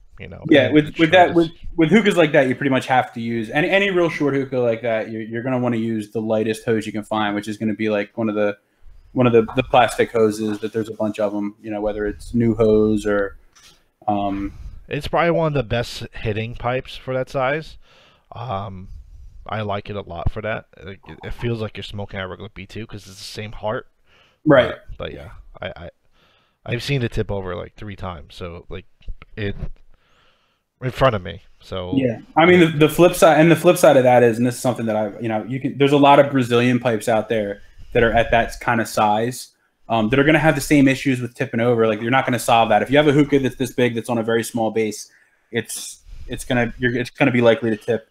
Speaker 2: Yeah, with hookahs like that, you pretty much have to use any real short hookah like that. You're going to want to use the lightest hose you can find, which is going to be like one of the plastic hoses that there's a bunch of them. Whether it's new hose or.
Speaker 1: It's probably one of the best hitting pipes for that size. I like it a lot for that. It feels like you're smoking a regular B2 because it's the same heart.
Speaker 2: Right.
Speaker 1: But yeah, I've seen it tip over like 3 times. So like it in front of me. So
Speaker 2: yeah, I mean the flip side of that is, and this is something that there's a lot of Brazilian pipes out there that are at that kind of size, that are going to have the same issues with tipping over. Like, you're not going to solve that. If you have a hookah that's this big, that's on a very small base, it's gonna be likely to tip.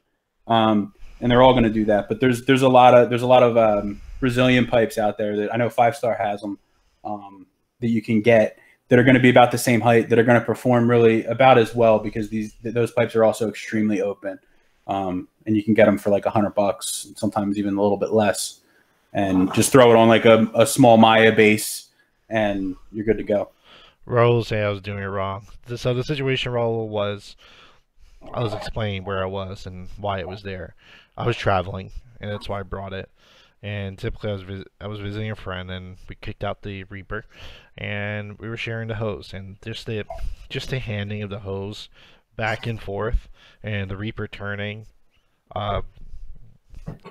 Speaker 2: And they're all going to do that. But there's a lot of Brazilian pipes out there that I know 5-Star has them, that you can get, that are going to be about the same height, that are going to perform really about as well, because those pipes are also extremely open, and you can get them for like $100, sometimes even a little bit less, and just throw it on like a small Maya base, and you're good to go.
Speaker 1: Raul say I was doing it wrong. So the situation, Raul, was I was explaining where I was and why it was there. I was traveling, and that's why I brought it. And typically, I was visiting a friend, and we kicked out the Reaper, and we were sharing the hose, and just the handing of the hose back and forth, and the Reaper turning,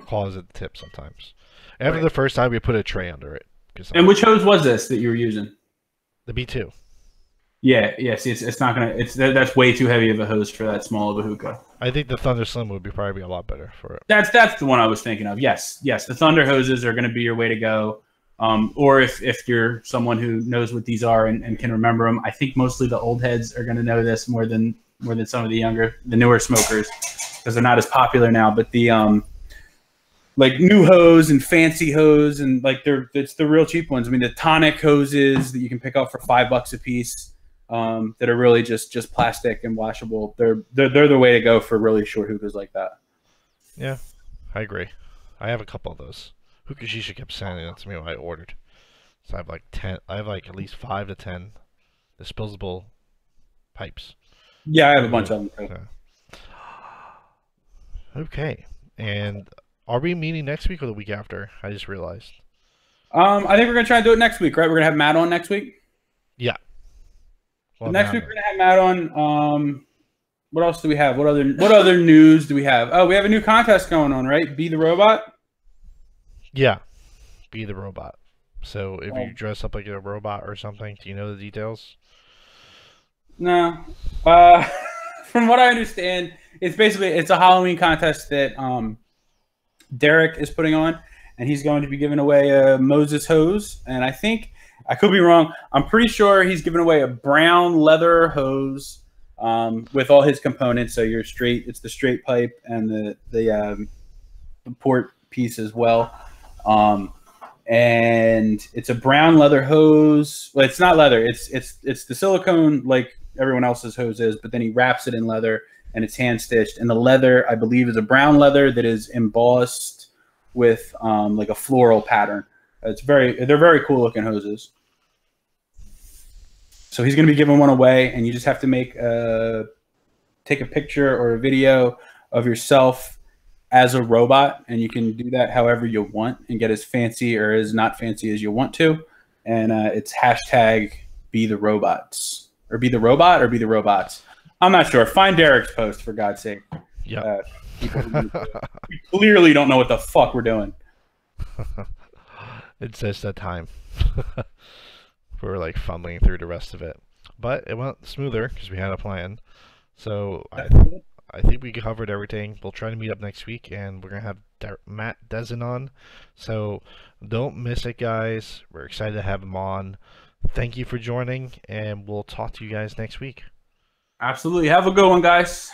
Speaker 1: caused it to tip sometimes. After the first time, we put a tray under it.
Speaker 2: And which hose was this that you were using?
Speaker 1: The B2.
Speaker 2: Yeah. See, it's not gonna. That's way too heavy of a hose for that small of a hookah.
Speaker 1: I think the Thunder Slim would probably be a lot better for it.
Speaker 2: That's the one I was thinking of. Yes. The Thunder hoses are going to be your way to go. Or if you're someone who knows what these are and can remember them, I think mostly the old heads are going to know this more than some of the newer smokers, because they're not as popular now. But the like new hose and fancy hose, and like it's the real cheap ones. I mean, the tonic hoses that you can pick up for $5 a piece, that are really just plastic and washable. They're the way to go for really short hookahs like that.
Speaker 1: Yeah, I agree. I have a couple of those. Hookah Shisha kept sending them to me when I ordered. So I have like 10. I have like at least 5 to 10 disposable pipes.
Speaker 2: Yeah, I have a bunch of them too.
Speaker 1: Yeah. Okay, and are we meeting next week or the week after? I just realized.
Speaker 2: I think we're gonna try to do it next week, right? We're gonna have Matt on next week.
Speaker 1: Yeah.
Speaker 2: Well, next week we're gonna have Matt on. What else do we have? What other news do we have? Oh, we have a new contest going on, right? Be the robot.
Speaker 1: Yeah, be the robot. So if you
Speaker 2: Oh,
Speaker 1: dress up like a robot or something, do you know the details?
Speaker 2: no. Uh, from what I understand, it's a Halloween contest that Derek is putting on, and he's going to be giving away a Moses hose. And I think I could be wrong. I'm pretty sure he's giving away a brown leather hose with all his components. So it's the straight pipe and the port piece as well. Um, and it's a brown leather hose. Well, it's not leather. It's the silicone like everyone else's hose is, but then he wraps it in leather and it's hand stitched. And the leather, I believe, is a brown leather that is embossed with like a floral pattern. They're very cool looking hoses. So he's going to be giving one away, and you just have to take a picture or a video of yourself as a robot, and you can do that however you want and get as fancy or as not fancy as you want to. And it's hashtag be the robots or be the robot or be the robots. I'm not sure. Find Derek's post for God's sake.
Speaker 1: Yep.
Speaker 2: We clearly don't know what the fuck we're doing.
Speaker 1: It's just that time. We're like fumbling through the rest of it, but it went smoother because we had a plan. So I think we covered everything. We'll try to meet up next week, and we're gonna have Matt Dezen on. So don't miss it, guys. We're excited to have him on. Thank you for joining, and we'll talk to you guys next week.
Speaker 2: Absolutely. Have a good one, guys.